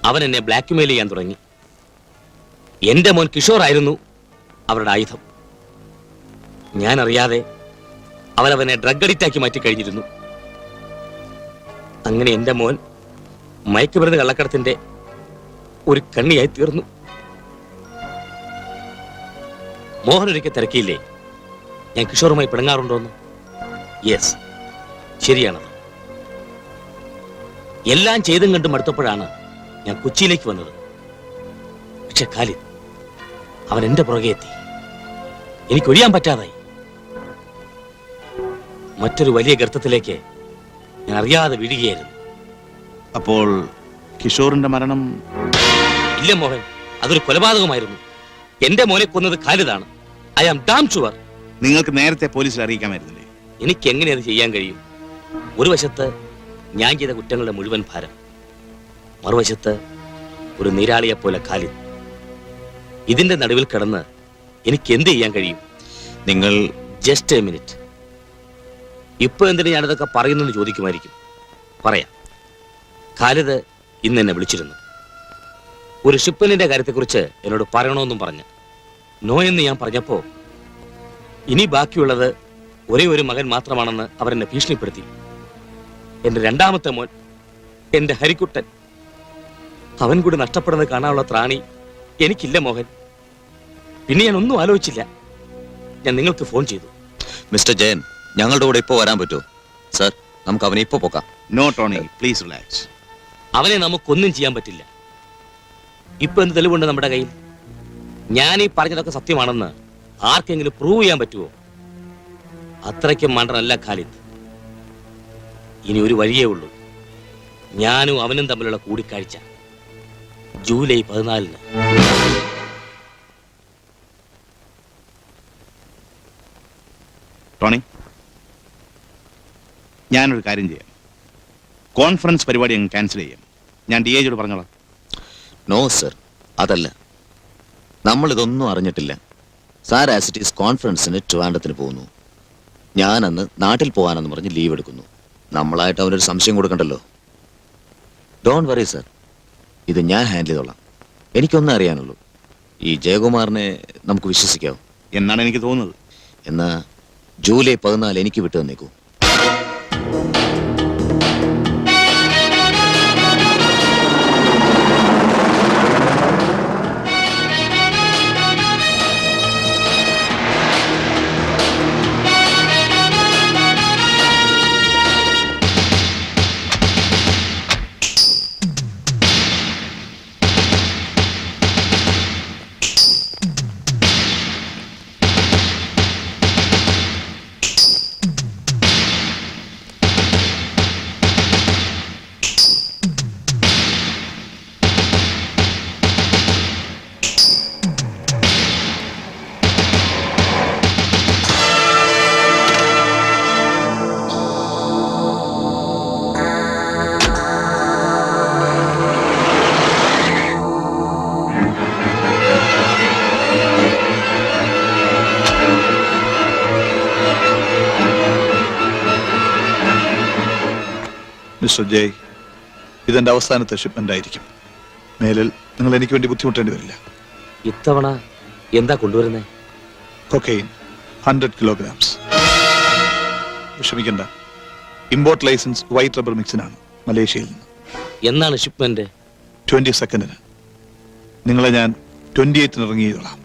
അവൻ എന്നെ ബ്ലാക്ക്മെയിൽ ചെയ്യാൻ തുടങ്ങി. എന്റെ മോൻ കിഷോർ ആയിരുന്നു അവരുടെ ആയുധം. ഞാൻ അറിയാതെ അവനെ ഡ്രഗ് അഡിക്റ്റ് ആക്കി മാറ്റി കഴിഞ്ഞിരുന്നു. അങ്ങനെ എന്റെ മോൻ മയക്കുമരുന്ന് കള്ളക്കടത്തിന്റെ ഒരു കണ്ണിയായി തീർന്നു. മോഹൻ ഒരിക്കൽ തിരക്കിയില്ലേ ഞാൻ കിഷോറുമായി പിണങ്ങാറുണ്ടോന്ന്? യെസ്, ശരിയാണത്. എല്ലാം ചെയ്തും കണ്ടും അടുത്തപ്പോഴാണ് ഞാൻ കൊച്ചിയിലേക്ക് വന്നത്. പക്ഷെ ഖാലിദ്, അവൻ എന്റെ പുറകെ എത്തി. എനിക്കൊഴിയാൻ പറ്റാതായി. മറ്റൊരു വലിയ ഗർത്തത്തിലേക്ക് ഞാൻ അറിയാതെ വീഴുകയായിരുന്നു. അപ്പോൾ കിഷോറിന്റെ മരണം? ഇല്ല മോഹൻ, അതൊരു കൊലപാതകമായിരുന്നു. എന്റെ മോനെ കൊന്നത് ഖാലിദാണ്. I am damn sure. നിങ്ങൾക്ക് നേരത്തെ പോലീസിൽ അറിയിക്കാമായിരുന്നില്ലേ? എനിക്ക് എങ്ങനെ അത് ചെയ്യാൻ കഴിയും? ഒരു വശത്ത് ഞാൻ ചെയ്ത കുറ്റങ്ങളുടെ മുഴുവൻ ഭാരം, മറുവശത്ത് ഒരു നീരാളിയെ പോലെ ഖാലിദ്. ഇതിന്റെ നടുവിൽ കിടന്ന് എനിക്ക് എന്ത് ചെയ്യാൻ കഴിയും? നിങ്ങൾ ജസ്റ്റ് എ മിനിറ്റ്. ഇപ്പൊ എന്തിനു ഞാനിതൊക്കെ പറയുന്നെന്ന് ചോദിക്കുമായിരിക്കും. പറയാം. ഖാലിദ് ഇന്ന് എന്നെ വിളിച്ചിരുന്നു. ഒരു ഷിപ്മെന്റിന്റെ കാര്യത്തെക്കുറിച്ച് എന്നോട് പറയണമെന്നും പറഞ്ഞ്. നോ എന്ന് ഞാൻ പറഞ്ഞപ്പോ ഇനി ബാക്കിയുള്ളത് ഒരേ ഒരു മകൻ മാത്രമാണെന്ന് അവരെന്നെ ഭീഷണിപ്പെടുത്തി. എന്റെ രണ്ടാമത്തെ മോൻ, എന്റെ ഹരിക്കുട്ടൻ, അവൻ കൂടി നഷ്ടപ്പെടുന്നത് കാണാനുള്ള ത്രാണി എനിക്കില്ല മോഹൻ. പിന്നെ ഞാൻ ഒന്നും ആലോചിച്ചില്ല. ഞാൻ നിങ്ങൾക്ക് ഫോൺ ചെയ്തു. മിസ്റ്റർ ജയൻ, ഞങ്ങളുടെ കൂടെ ഇപ്പോൾ വരാൻ പറ്റുമോ? സർ, നമുക്ക് അവനെ ഇപ്പോൾ പോക്കാം. No Tony, please relax. അവനെ നമുക്കൊന്നും ചെയ്യാൻ പറ്റില്ല. ഇപ്പൊ എന്ത് തെളിവുണ്ട് നമ്മുടെ കയ്യിൽ? ഞാൻ ഈ പറഞ്ഞതൊക്കെ സത്യമാണെന്ന് ആർക്കെങ്കിലും പ്രൂവ് ചെയ്യാൻ പറ്റുമോ? അത്രയ്ക്കും മണ്ടനല്ല ഖാലിദ്. ഇനി ഒരു വഴിയേ ഉള്ളൂ. ഞാനും അവനും തമ്മിലുള്ള കൂടിക്കാഴ്ച ജൂലൈ 14. ടോണി, ഞാനൊരു കാര്യം ചെയ്യാം. കോൺഫറൻസ് പരിപാടി അങ്ങ് ക്യാൻസൽ ചെയ്യാം. ഞാൻ DIGയോട് പറഞ്ഞോളാം. നോ സർ, അതല്ല. നമ്മളിതൊന്നും അറിഞ്ഞിട്ടില്ല. സാർ ആസ് ഇറ്റ് ഈസ് കോൺഫറൻസിന് ട്രിവാൻഡ്രത്തിന് പോകുന്നു. ഞാനന്ന് നാട്ടിൽ പോകാനെന്ന് പറഞ്ഞ് ലീവ് എടുക്കുന്നു. നമ്മളായിട്ട് അവനൊരു സംശയം കൊടുക്കണ്ടല്ലോ. ഡോണ്ട് വറി സർ, ഇത് ഞാൻ ഹാൻഡിൽ ചെയ്തോളാം. എനിക്കൊന്നും അറിയാനുള്ളൂ. ഈ ജയകുമാറിനെ നമുക്ക് വിശ്വസിക്കാവോ എന്നാണ് എനിക്ക് തോന്നുന്നത്. എന്നാ ജൂലൈ 14 എനിക്ക് വിട്ടു തന്നേക്കൂ. മിസ്റ്റർ ജയ്, ഇതെന്റെ അവസാനത്തെ ഷിപ്മെന്റ് ആയിരിക്കും. മേലിൽ നിങ്ങൾ എനിക്ക് വേണ്ടി ബുദ്ധിമുട്ടേണ്ടി വരില്ല. ഇത്തവണ എന്താ കൊണ്ടുവരുന്നേ? Cocaine 100 kilograms. വിഷമിക്കണ്ട, ഇമ്പോർട്ട് ലൈസൻസ് വൈറ്റ് റബ്ബർ മിക്സിനാണ് മലേഷ്യയിൽ നിന്ന്. എന്നാണ് ഷിപ്മെന്റ്? 22 നിങ്ങളെ ഞാൻ 28 ഇറങ്ങി ചെയ്തോളാം.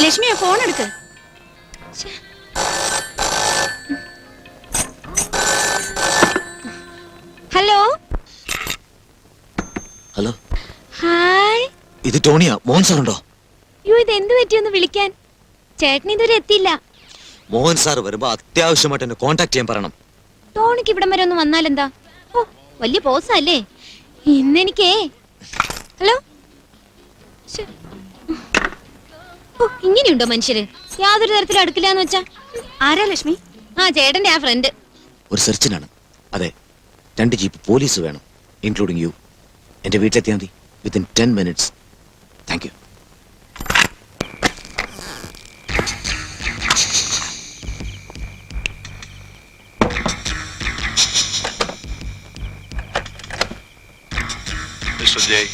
ലക്ഷ്മിയെ ഫോൺ എടുക്ക്. Hello hello, hi. ഇത് ടോണിയാ. മോഹൻ സാർ ഉണ്ടോ? യോ, ഇത് എന്ത് പറ്റിയൊന്ന് വിളിക്കാൻ? ചേട്ടൻ ഇതുവരെ എത്തിയില്ല. മോഹൻ സാർ വരുമ്പോ അത്യാവശ്യമായിട്ട് എന്നെ കോണ്ടാക്ട് ചെയ്യാൻ പറയണം. ടോണിക്ക് ഇവിടം വരെ ഒന്ന് വന്നാലെന്താ? ഓ, വലിയ പോസല്ലേ ഇന്നെനിക്കേ. ഹലോ, ശ്ശെ. ഓ, ഇങ്ങനെയുണ്ടോ മനുഷ്യര്? യാതൊരു തരത്തിലും അടുക്കില്ലാന്ന് വെച്ചാ. ആരാ ലക്ഷ്മി? ആ, ചേട്ടന്റെ ആ ഫ്രണ്ട്. ഒരു സെർച്ചിനാണ്. അതെ, 2 ജീപ്പ് പോലീസ് വേണം, ഇൻക്ലൂഡിങ് യു. എന്റെ വീട്ടിലെത്തിയാൽ മതി, within 10 minutes. Thank you. Mister Jay,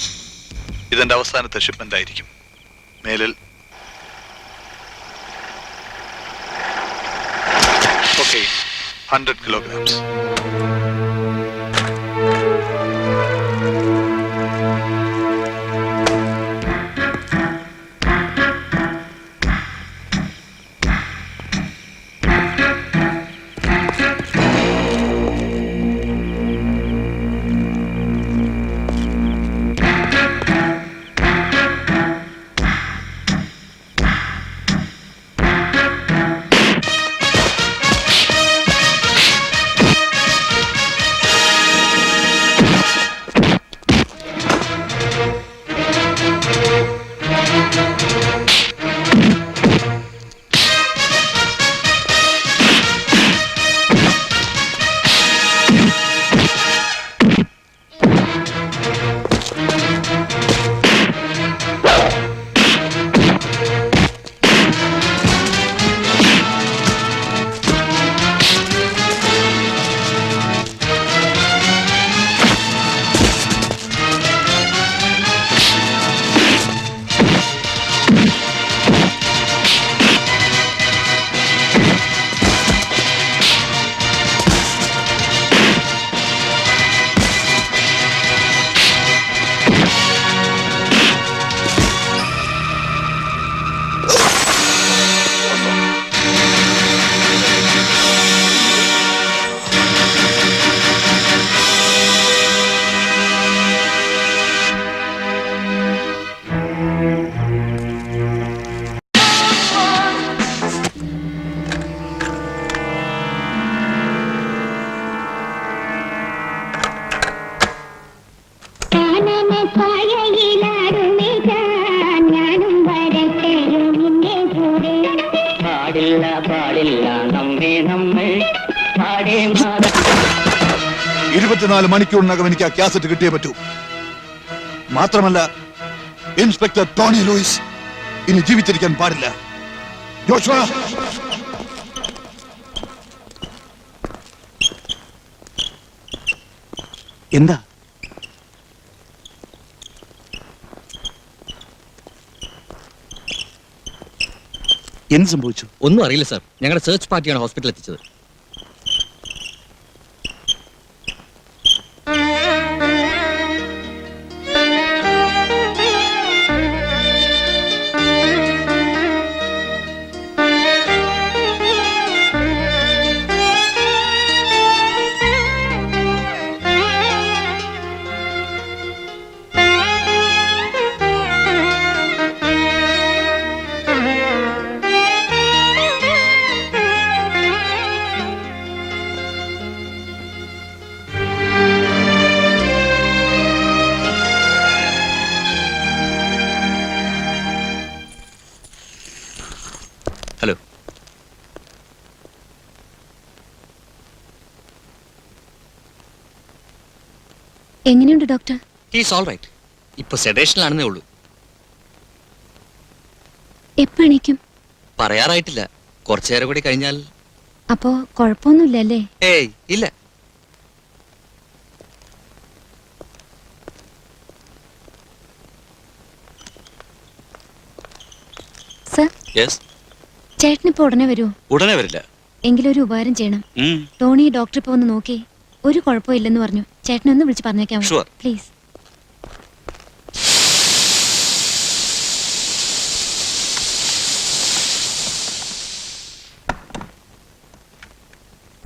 ഇതെന്റെ അവസാനത്തെ ഷിപ്മെന്റ് ആയിരിക്കും. മേലിൽ കൊക്കെയിൻ 100 kilograms. 24 മണിക്കൂറിനകം എനിക്ക് ആ കാസറ്റ് കിട്ടിയേ പറ്റൂ. മാത്രമല്ല ഇൻസ്പെക്ടർ ടോണി ലൂയിസ് ഇനി ജീവിച്ചിരിക്കാൻ പാടില്ല. ജോഷുവ, എന്താ? എന്ത് സംഭവിച്ചു? ഒന്നും അറിയില്ല സാർ. ഞങ്ങളുടെ സെർച്ച് പാർട്ടിയാണ് ഹോസ്പിറ്റലിൽ എത്തിച്ചത്. ഹലോ. എങ്ങനെയുണ്ട് ഡോക്ടർ? He's all right. ഇപ്പൊ സെഡേഷനിലാണെന്നേ ഉള്ളൂ. എപ്പോ എണീക്കും? പറയാറായിട്ടില്ല. കുറച്ചേരം കൂടി കഴിഞ്ഞാൽ. അപ്പോ കുഴപ്പമൊന്നുമില്ല അല്ലേ? ഏയ് ഇല്ല. Sir, yes. ചേട്ടനിപ്പോ ഉടനെ വരുമോ? ഉടനെ വരില്ല. എങ്കിലും ഒരു ഉപകാരം ചെയ്യണം. ടോണി ഡോക്ടർ ഇപ്പൊ ഒന്ന് നോക്കി ഒരു കുഴപ്പമില്ലെന്ന് പറഞ്ഞു. ചേട്ടനെ ഒന്ന് വിളിച്ച് പറഞ്ഞേക്കാമോ? Sure. പ്ലീസ്.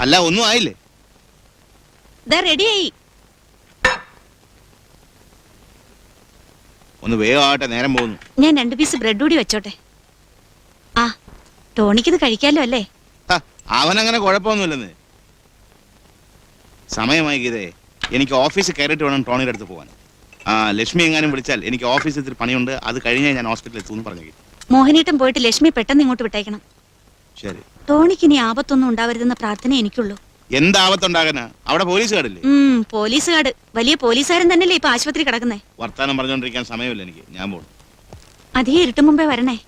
അല്ല, ഒന്നും ആയില്ലേ? റെഡിയായി. ഒന്ന് വേഗം ആവട്ടെ, നേരം പോകുന്നു. ഞാൻ 2 പീസ് ബ്രെഡ് കൂടി വെച്ചോട്ടെ. ആ, ടോണിക്കിത് കഴിക്കാലോ അല്ലേ? അവനങ്ങനെ കുഴപ്പമൊന്നുമില്ലെന്ന്. സമയമായി ഗീതേ, എനിക്ക് ഓഫീസിൽ കയറിയിട്ട് വേണം ടോണിയുടെ അടുത്ത് പോകാൻ. ലക്ഷ്മി എങ്ങാനും വിളിച്ചാൽ എനിക്ക് ഓഫീസിൽ ഇത്തിരി പണിയുണ്ട്, അത് കഴിഞ്ഞാൽ ഞാൻ ഹോസ്പിറ്റലിൽ എത്തുമെന്ന് പറഞ്ഞു. മോഹനേട്ടൻ പോയിട്ട് ലക്ഷ്മി പെട്ടെന്ന് ഇങ്ങോട്ട് വിട്ടേക്കണം. ശരി. ടോണിക്ക് ഇനി ആപത്തൊന്നും ഉണ്ടാവരുതെന്ന പ്രാർത്ഥന എനിക്കുള്ളൂ. എന്താവത്തുണ്ടാകാനാ? അവിടെ പോലീസുകാരില്ലേ? പോലീസുകാട് വലിയ പോലീസുകാരൻ തന്നെയല്ലേ ഇപ്പൊ ആശുപത്രി കിടക്കുന്നേ. വർത്താനം പറഞ്ഞുകൊണ്ടിരിക്കാൻ സമയമില്ല എനിക്ക്. ഞാൻ പോണു. അധികം ഇരുട്ട് മുമ്പേ വരണേ.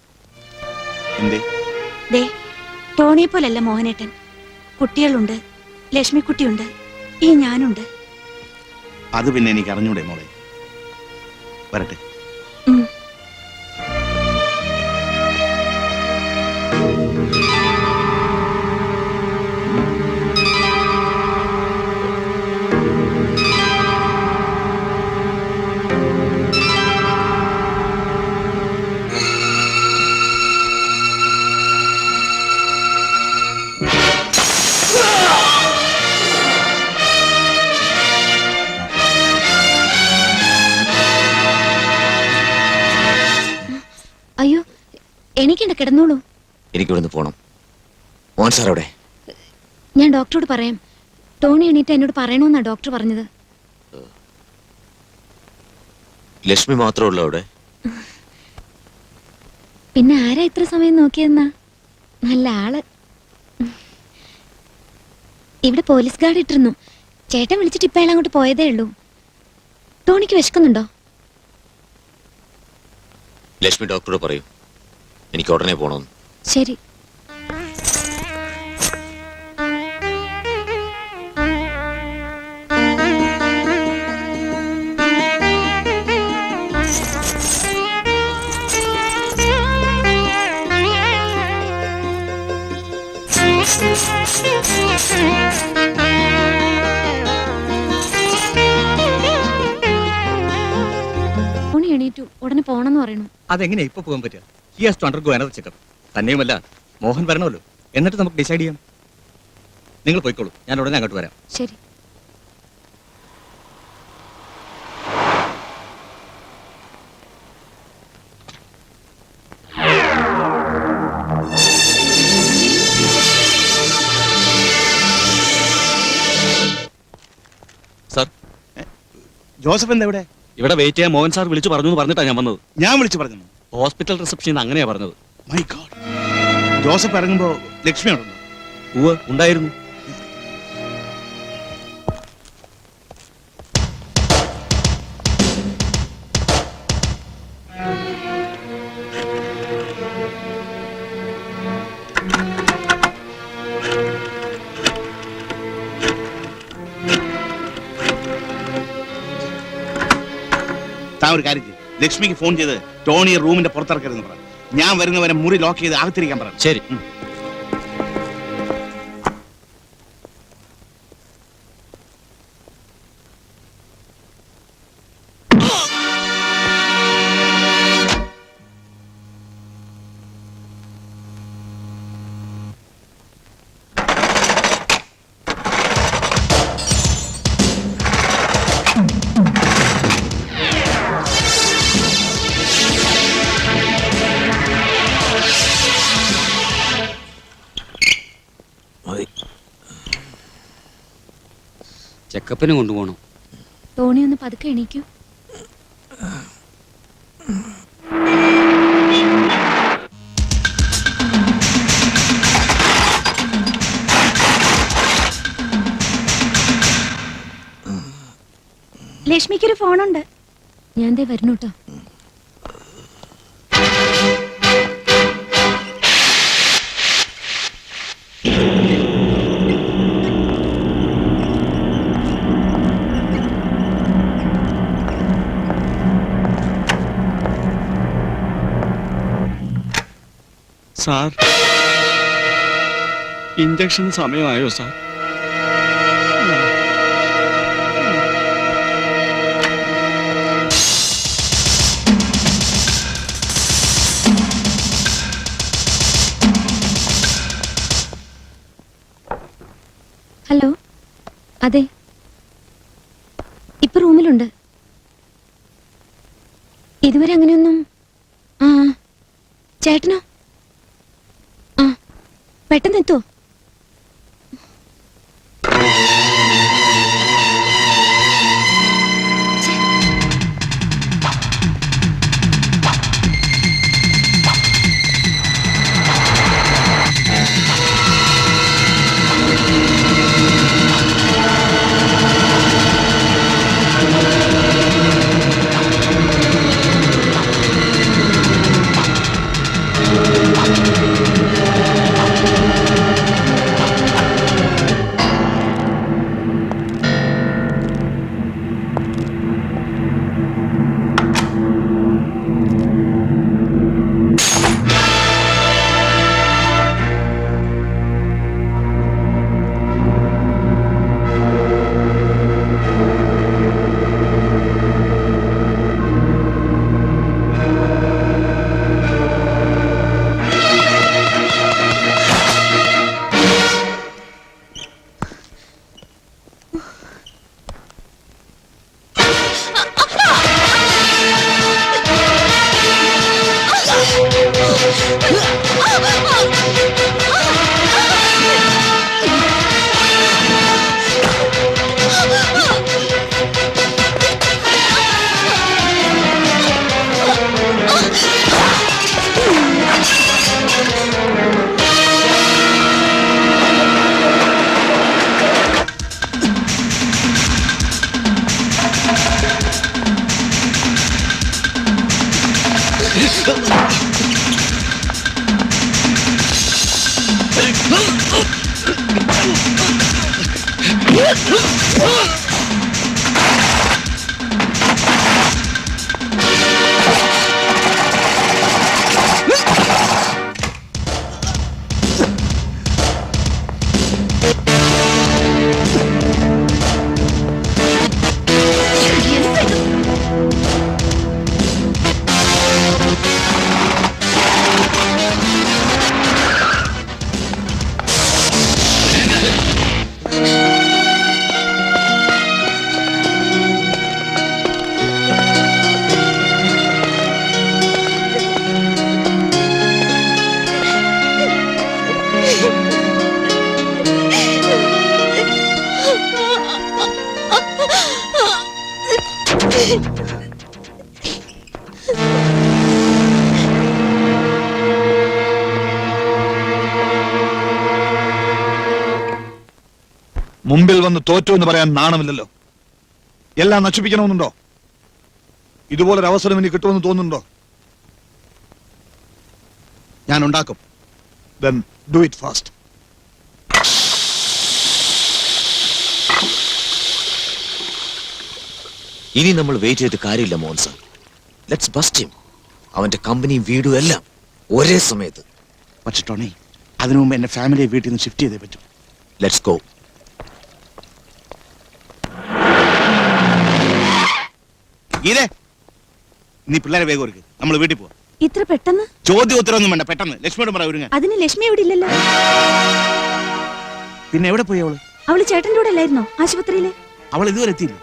എന്തേ? ദേ, ടോണിയെ പോലല്ല മോഹനേട്ടൻ. കുട്ടികളുണ്ട്, ലക്ഷ്മിക്കുട്ടിയുണ്ട്, ഈ ഞാനുണ്ട്. അത് പിന്നെ എനിക്ക് അറിഞ്ഞൂടെ മോളെ. വരട്ടെ. അയ്യോ, എനിക്കെന്താ, കിടന്നോളൂ. എനിക്കിവിടുന്ന് പോണം. മോഹൻ സാർ അവിടെ? ഞാൻ ഡോക്ടറോട് പറയാം. ടോണി എണീറ്റ് എന്നോട് പറയണമെന്നാ ഡോക്ടർ പറഞ്ഞത്. ലക്ഷ്മി മാത്രമേ ഉള്ളൂ അവിടെ? പിന്നെ ആരാ ഇത്ര സമയം നോക്കിയെന്നാ? നല്ല ആള്. ഇവിടെ പോലീസ് ഗാർഡ് ഇട്ടിരുന്നു. ചേട്ടൻ വിളിച്ചിട്ട് ഇപ്പൊ അയാൾ അങ്ങോട്ട് പോയതേ ഉള്ളൂ. ടോണിക്ക് വിശക്കുന്നുണ്ടോ? ലക്ഷ്മി ഡോക്ടറോട് പറയൂ, എനിക്ക് ഉടനെ പോണമെന്ന്. ശരി. ടോണി എണീറ്റു, ഉടനെ പോണെന്ന് പറയണു. അതെങ്ങനെയാ ഇപ്പൊ പോകാൻ പറ്റുക? He has to undergo another checkup. തന്നെയുമല്ല, മോഹൻ വരണമല്ലോ. എന്നിട്ട് നമുക്ക് ഡിസൈഡ് ചെയ്യാം. നിങ്ങൾ പോയിക്കോളൂ, ഞാൻ ഉടനെ അങ്ങോട്ട് വരാം. ശരി. സാർ, ജോസഫ് എന്താ ഇവിടെ? ഇവിടെ വെയിറ്റ് ചെയ്യാൻ മോഹൻ സാർ വിളിച്ചു പറഞ്ഞു പറഞ്ഞിട്ടാണ് ഞാൻ വന്നത്. ഞാൻ വിളിച്ചു പറഞ്ഞു? ഹോസ്പിറ്റൽ റിസപ്ഷനിൽ നിന്ന് അങ്ങനെയാ പറഞ്ഞത്. My God. ജോസഫ് ഇറങ്ങുമ്പോ ലക്ഷ്മി ഉണ്ടോ? ഉണ്ടായിരുന്നു. താൻ ഒരു കാര്യം ചെയ്യ്. ലക്ഷ്മിക്ക് ഫോൺ ചെയ്ത് ടോണിയെ റൂമിന്റെ പുറത്തിറക്കരുതെന്ന് പറ. ഞാൻ വരുന്നവരെ മുറി ലോക്ക് ചെയ്ത് അകത്തിരിക്കാൻ പറ. ശരി. ചെക്കപ്പിന് കൊണ്ടുപോകണം. ടോണി ഒന്ന് പതുക്കെ എണീക്കൂ. ലക്ഷ്മിക്കൊരു ഫോണുണ്ട്. ഞാൻ ദേ വരുന്നു കേട്ടോ. സാർ, ഇഞ്ചക്ഷന് സമയമായോ സാർ? ഹലോ, അതെ, ഇപ്പൊ റൂമിലുണ്ട്. ഇതുവരെ അങ്ങനെയൊന്നും. ആ, ചേട്ടനോ? ആ, പെട്ടെന്ന് എത്തുവോ? മുമ്പിൽ വന്ന് തോറ്റു എന്ന് പറയാൻ നാണമില്ലല്ലോ. എല്ലാം നശിപ്പിക്കണമെന്നുണ്ടോ? ഇതുപോലൊരു അവസരം ഇനി കിട്ടുമെന്ന് തോന്നുന്നുണ്ടോ? ഞാൻ ഉണ്ടാക്കും. Then do it fast. ഇനി നമ്മൾ വെയിറ്റ് ചെയ്തിട്ട് കാര്യമില്ല Mohan sir. Let's bust him. അവന്റെ കമ്പനിയും വീടും എല്ലാം ഒരേ സമയത്ത്. പക്ഷെ ടോണി, അതിനു മുമ്പ് എന്റെ ഫാമിലിയെ വീട്ടിൽ നിന്ന് ഷിഫ്റ്റ് ചെയ്തേ പറ്റും. Let's go. ഗീതേ, നീ പിള്ളേരെ വേഗം ഒരുക്ക്, നമ്മൾ വീട്ടിൽ പോവാം. ഇത്ര പെട്ടെന്ന്? ചോദ്യം ഉത്തരവൊന്നും വേണ്ട, പെട്ടെന്ന് ലക്ഷ്മിയോട് പറ ഒരുങ്ങ. അതിന് ലക്ഷ്മി ഇവിടെ ഇല്ലല്ലോ. പിന്നെ എവിടെ പോയി അവള്? അവള് ചേട്ടന്റെ കൂടെ അല്ലായിരുന്നോ ആശുപത്രിയില്? അവൾ ഇതുവരെ എത്തിയില്ല.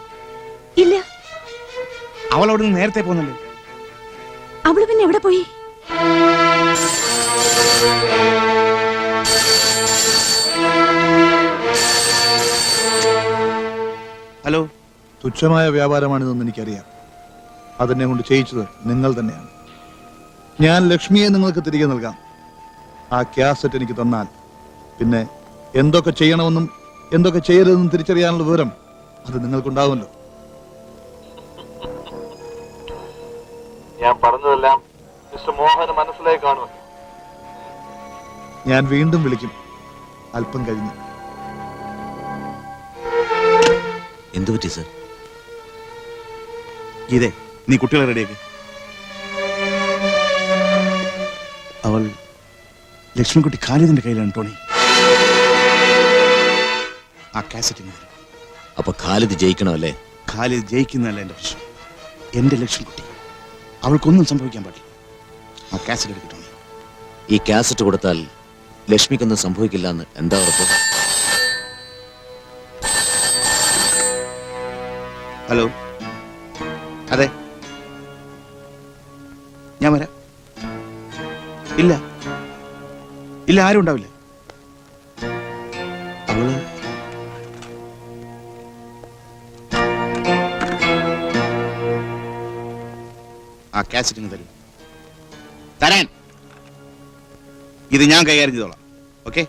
ഇല്ല. അവൾ അവിടെ നിന്ന് നേരത്തെ പോന്നല്ലോ. അവള് പിന്നെ എവിടെ പോയി? ഹലോ. തുച്ഛമായ വ്യാപാരമാണിതെന്ന് എനിക്കറിയാം. അതെന്നെ കൊണ്ട് ചെയ്യിച്ചത് നിങ്ങൾ തന്നെയാണ്. ഞാൻ ലക്ഷ്മിയെ നിങ്ങൾക്ക് തിരികെ നൽകാം. ആ ക്യാസറ്റ് എനിക്ക് തന്നാൽ പിന്നെ എന്തൊക്കെ ചെയ്യണമെന്നും എന്തൊക്കെ ചെയ്യരുതെന്നും തിരിച്ചറിയാനുള്ള വിവരം അത് നിങ്ങൾക്കുണ്ടാവുമല്ലോ. ഞാൻ പറഞ്ഞതെല്ലാം മിസ്റ്റർ മോഹന് മനസ്സിലായി കാണുമല്ലോ. ഞാൻ വീണ്ടും വിളിക്കും അല്പം കഴിഞ്ഞ്. എന്തു പറ്റി സർ? ഗീതേ, നീ കുട്ടികളെ റെഡിയാക്ക്. അവൾ ലക്ഷ്മിക്കുട്ടി ഖാലിദിന്റെ കയ്യിലാണ് ടോണി. ആ കാസറ്റിന് അപ്പൊ ഖാലിദ് ജയിക്കണമല്ലേ? ഖാലിദ് ജയിക്കുന്നതല്ല എന്റെ പ്രശ്നം. എന്റെ ലക്ഷ്മിക്കുട്ടി, അവൾക്കൊന്നും സംഭവിക്കാൻ പാടില്ല. ആ കാസറ്റ് എടുക്ക് ടോണി. ഈ കാസറ്റ് കൊടുത്താൽ ലക്ഷ്മിക്കൊന്നും സംഭവിക്കില്ല എന്ന് എന്താ ഉറപ്പ്? ഹലോ. അതെ, ഞാൻ വരാം. ഇല്ല ഇല്ല, ആരും ഉണ്ടാവില്ല. അവള് ആ കാസറ്റിന് തരും. തരാൻ ഇത് ഞാൻ കൈകാര്യം ചെയ്തോളാം. ഓക്കെ?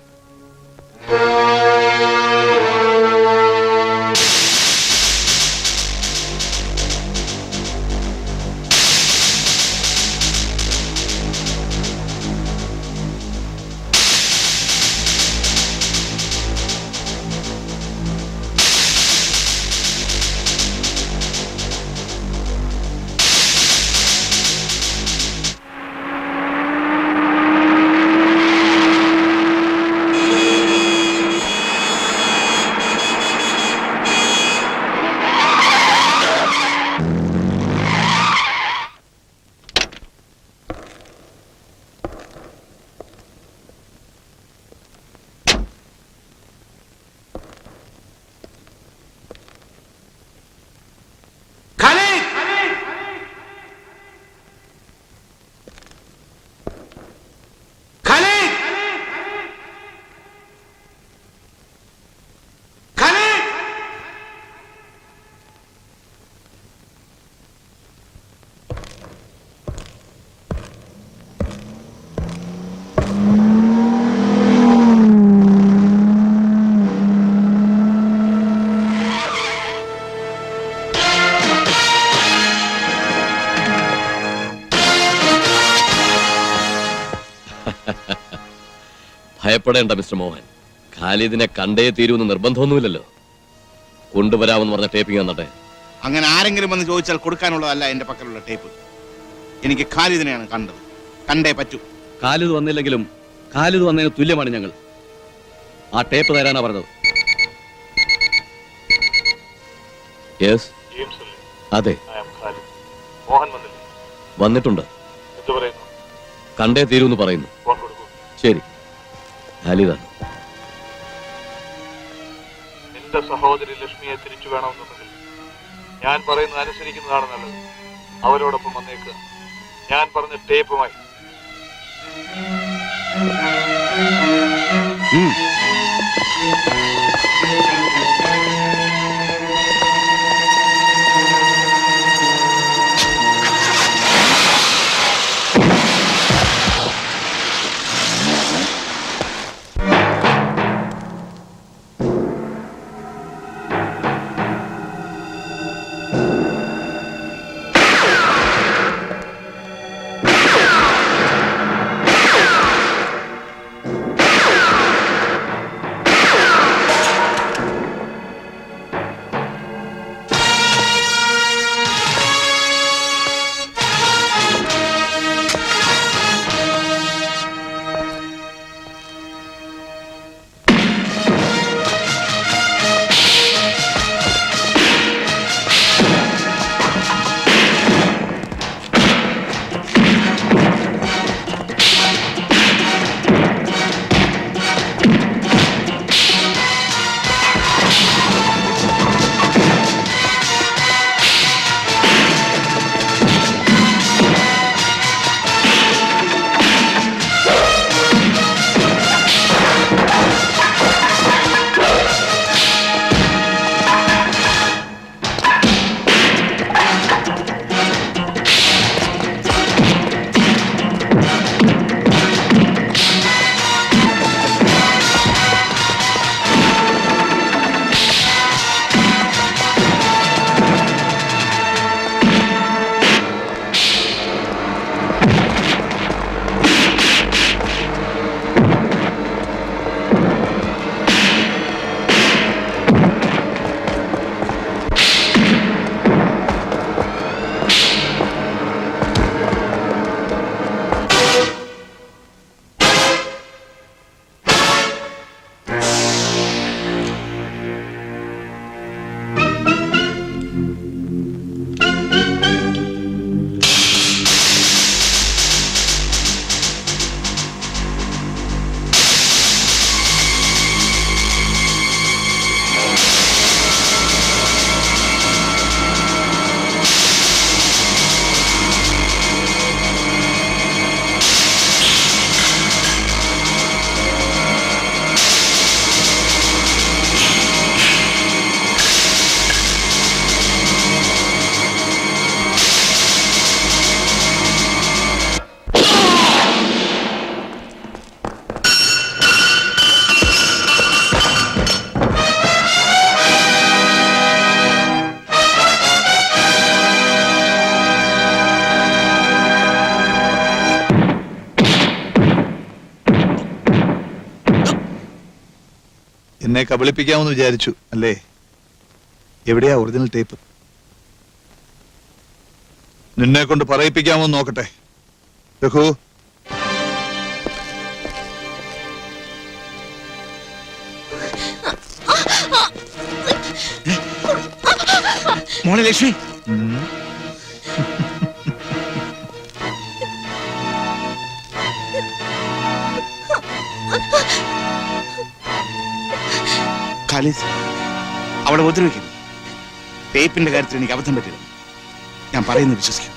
ഭയപ്പെടേണ്ട മിസ്റ്റർ മോഹൻ. ഖാലിദിനെ കണ്ടേ തീരുമെന്ന് നിർബന്ധമൊന്നുമില്ലല്ലോ. കൊണ്ടുവരാമെന്ന് പറഞ്ഞ ടേപ്പിംഗ് തന്നട്ടെ. അങ്ങനെ ആരെങ്കിലും വന്ന് ചോദിച്ചാൽ കൊടുക്കാനുള്ളതല്ല എന്റെ പക്കലുള്ള ടേപ്പ്. എനിക്ക് ഖാലിദിനെയാണ് കണ്ടത്, കണ്ടേ പറ്റൂ. ഖാലിദ് വന്നില്ലെങ്കിലും ഖാലിദ് വന്നതിന് തുല്യമാണ് ഞങ്ങൾ. ആ ടേപ്പ് തരാനാ പറഞ്ഞത്. യെസ്, ജെയിംസ് അല്ലേ? അതെ, I am ഖാലിദ്. മോഹൻ വന്നില്ലേ? വന്നിട്ടുണ്ട്. എന്ത് പറയുന്നു? കണ്ടേ തീരുമെന്ന് പറയുന്നു. ഫോൺ കൊടുക്കൂ. ശരി, ഖാലിദാണ്. നിന്റെ സഹോദരി ലക്ഷ്മിയെ തിരിച്ചു വേണമെന്നുണ്ടെങ്കിൽ ഞാൻ പറയുന്നത് അനുസരിക്കുന്നതാണ് നല്ലത്. അവരോടൊപ്പം വന്നേക്കുക. ഞാൻ പറഞ്ഞ ടേപ്പുമായി. എന്നെ കബളിപ്പിക്കാമെന്ന് വിചാരിച്ചു അല്ലേ? എവിടെയാ ഒറിജിനൽ ടേപ്പ്? നിന്നെ കൊണ്ട് പറയിപ്പിക്കാമോ നോക്കട്ടെ. രഘു, മോളെ ലക്ഷ്മി, ഖാലിദ്, അവളെ ഉപദ്രവിക്കരുത്. ടേപ്പിന്റെ കാര്യത്തിൽ എനിക്ക് അബദ്ധം പറ്റില്ല. ഞാൻ പറയുന്നത് വിശ്വസിക്കും.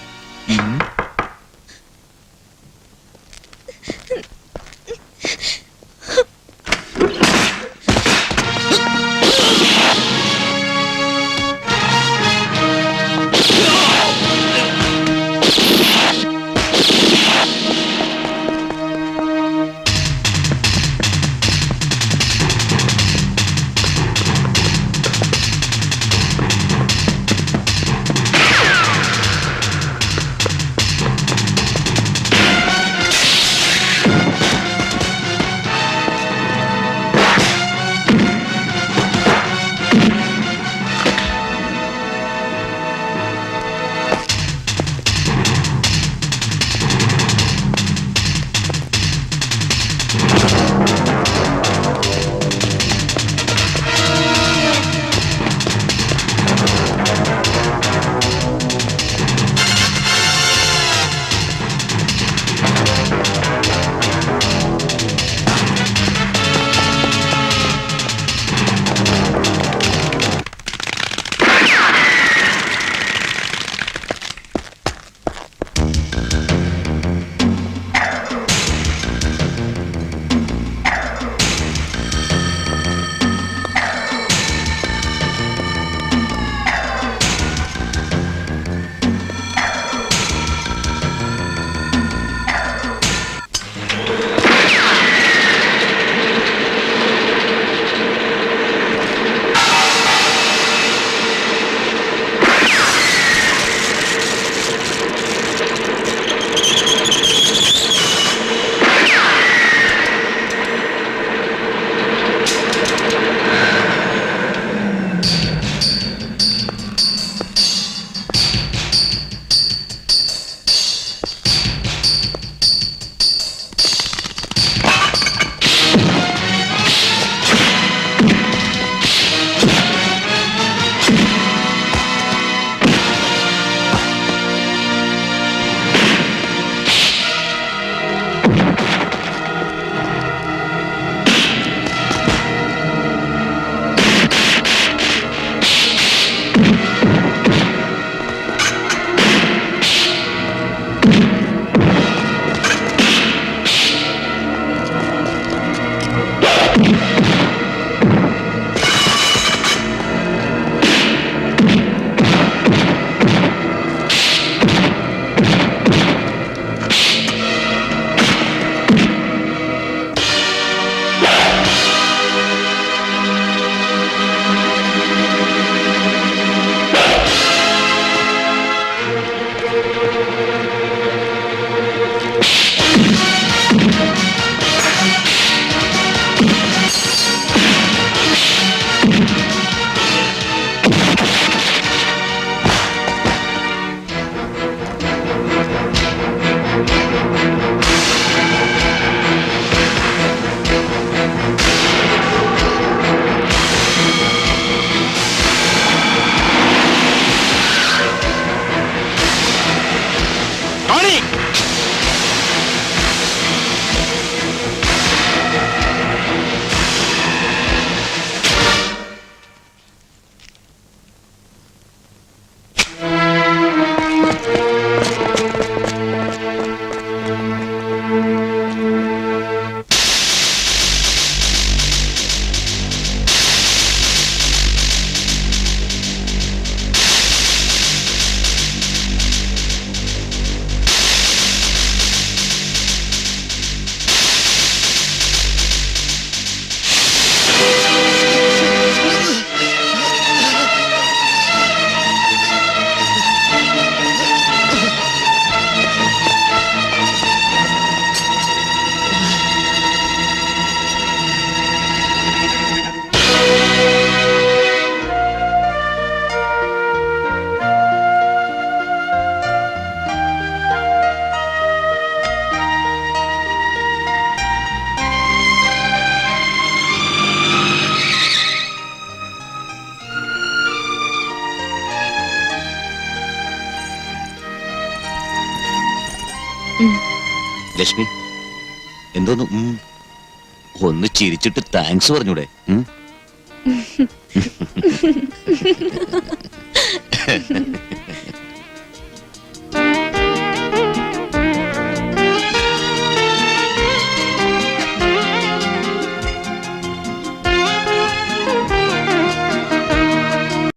ലക്ഷ്മി എന്തോന്നു ഒന്ന് ചിരിച്ചിട്ട് താങ്ക്സ് പറഞ്ഞൂടെ ഉം?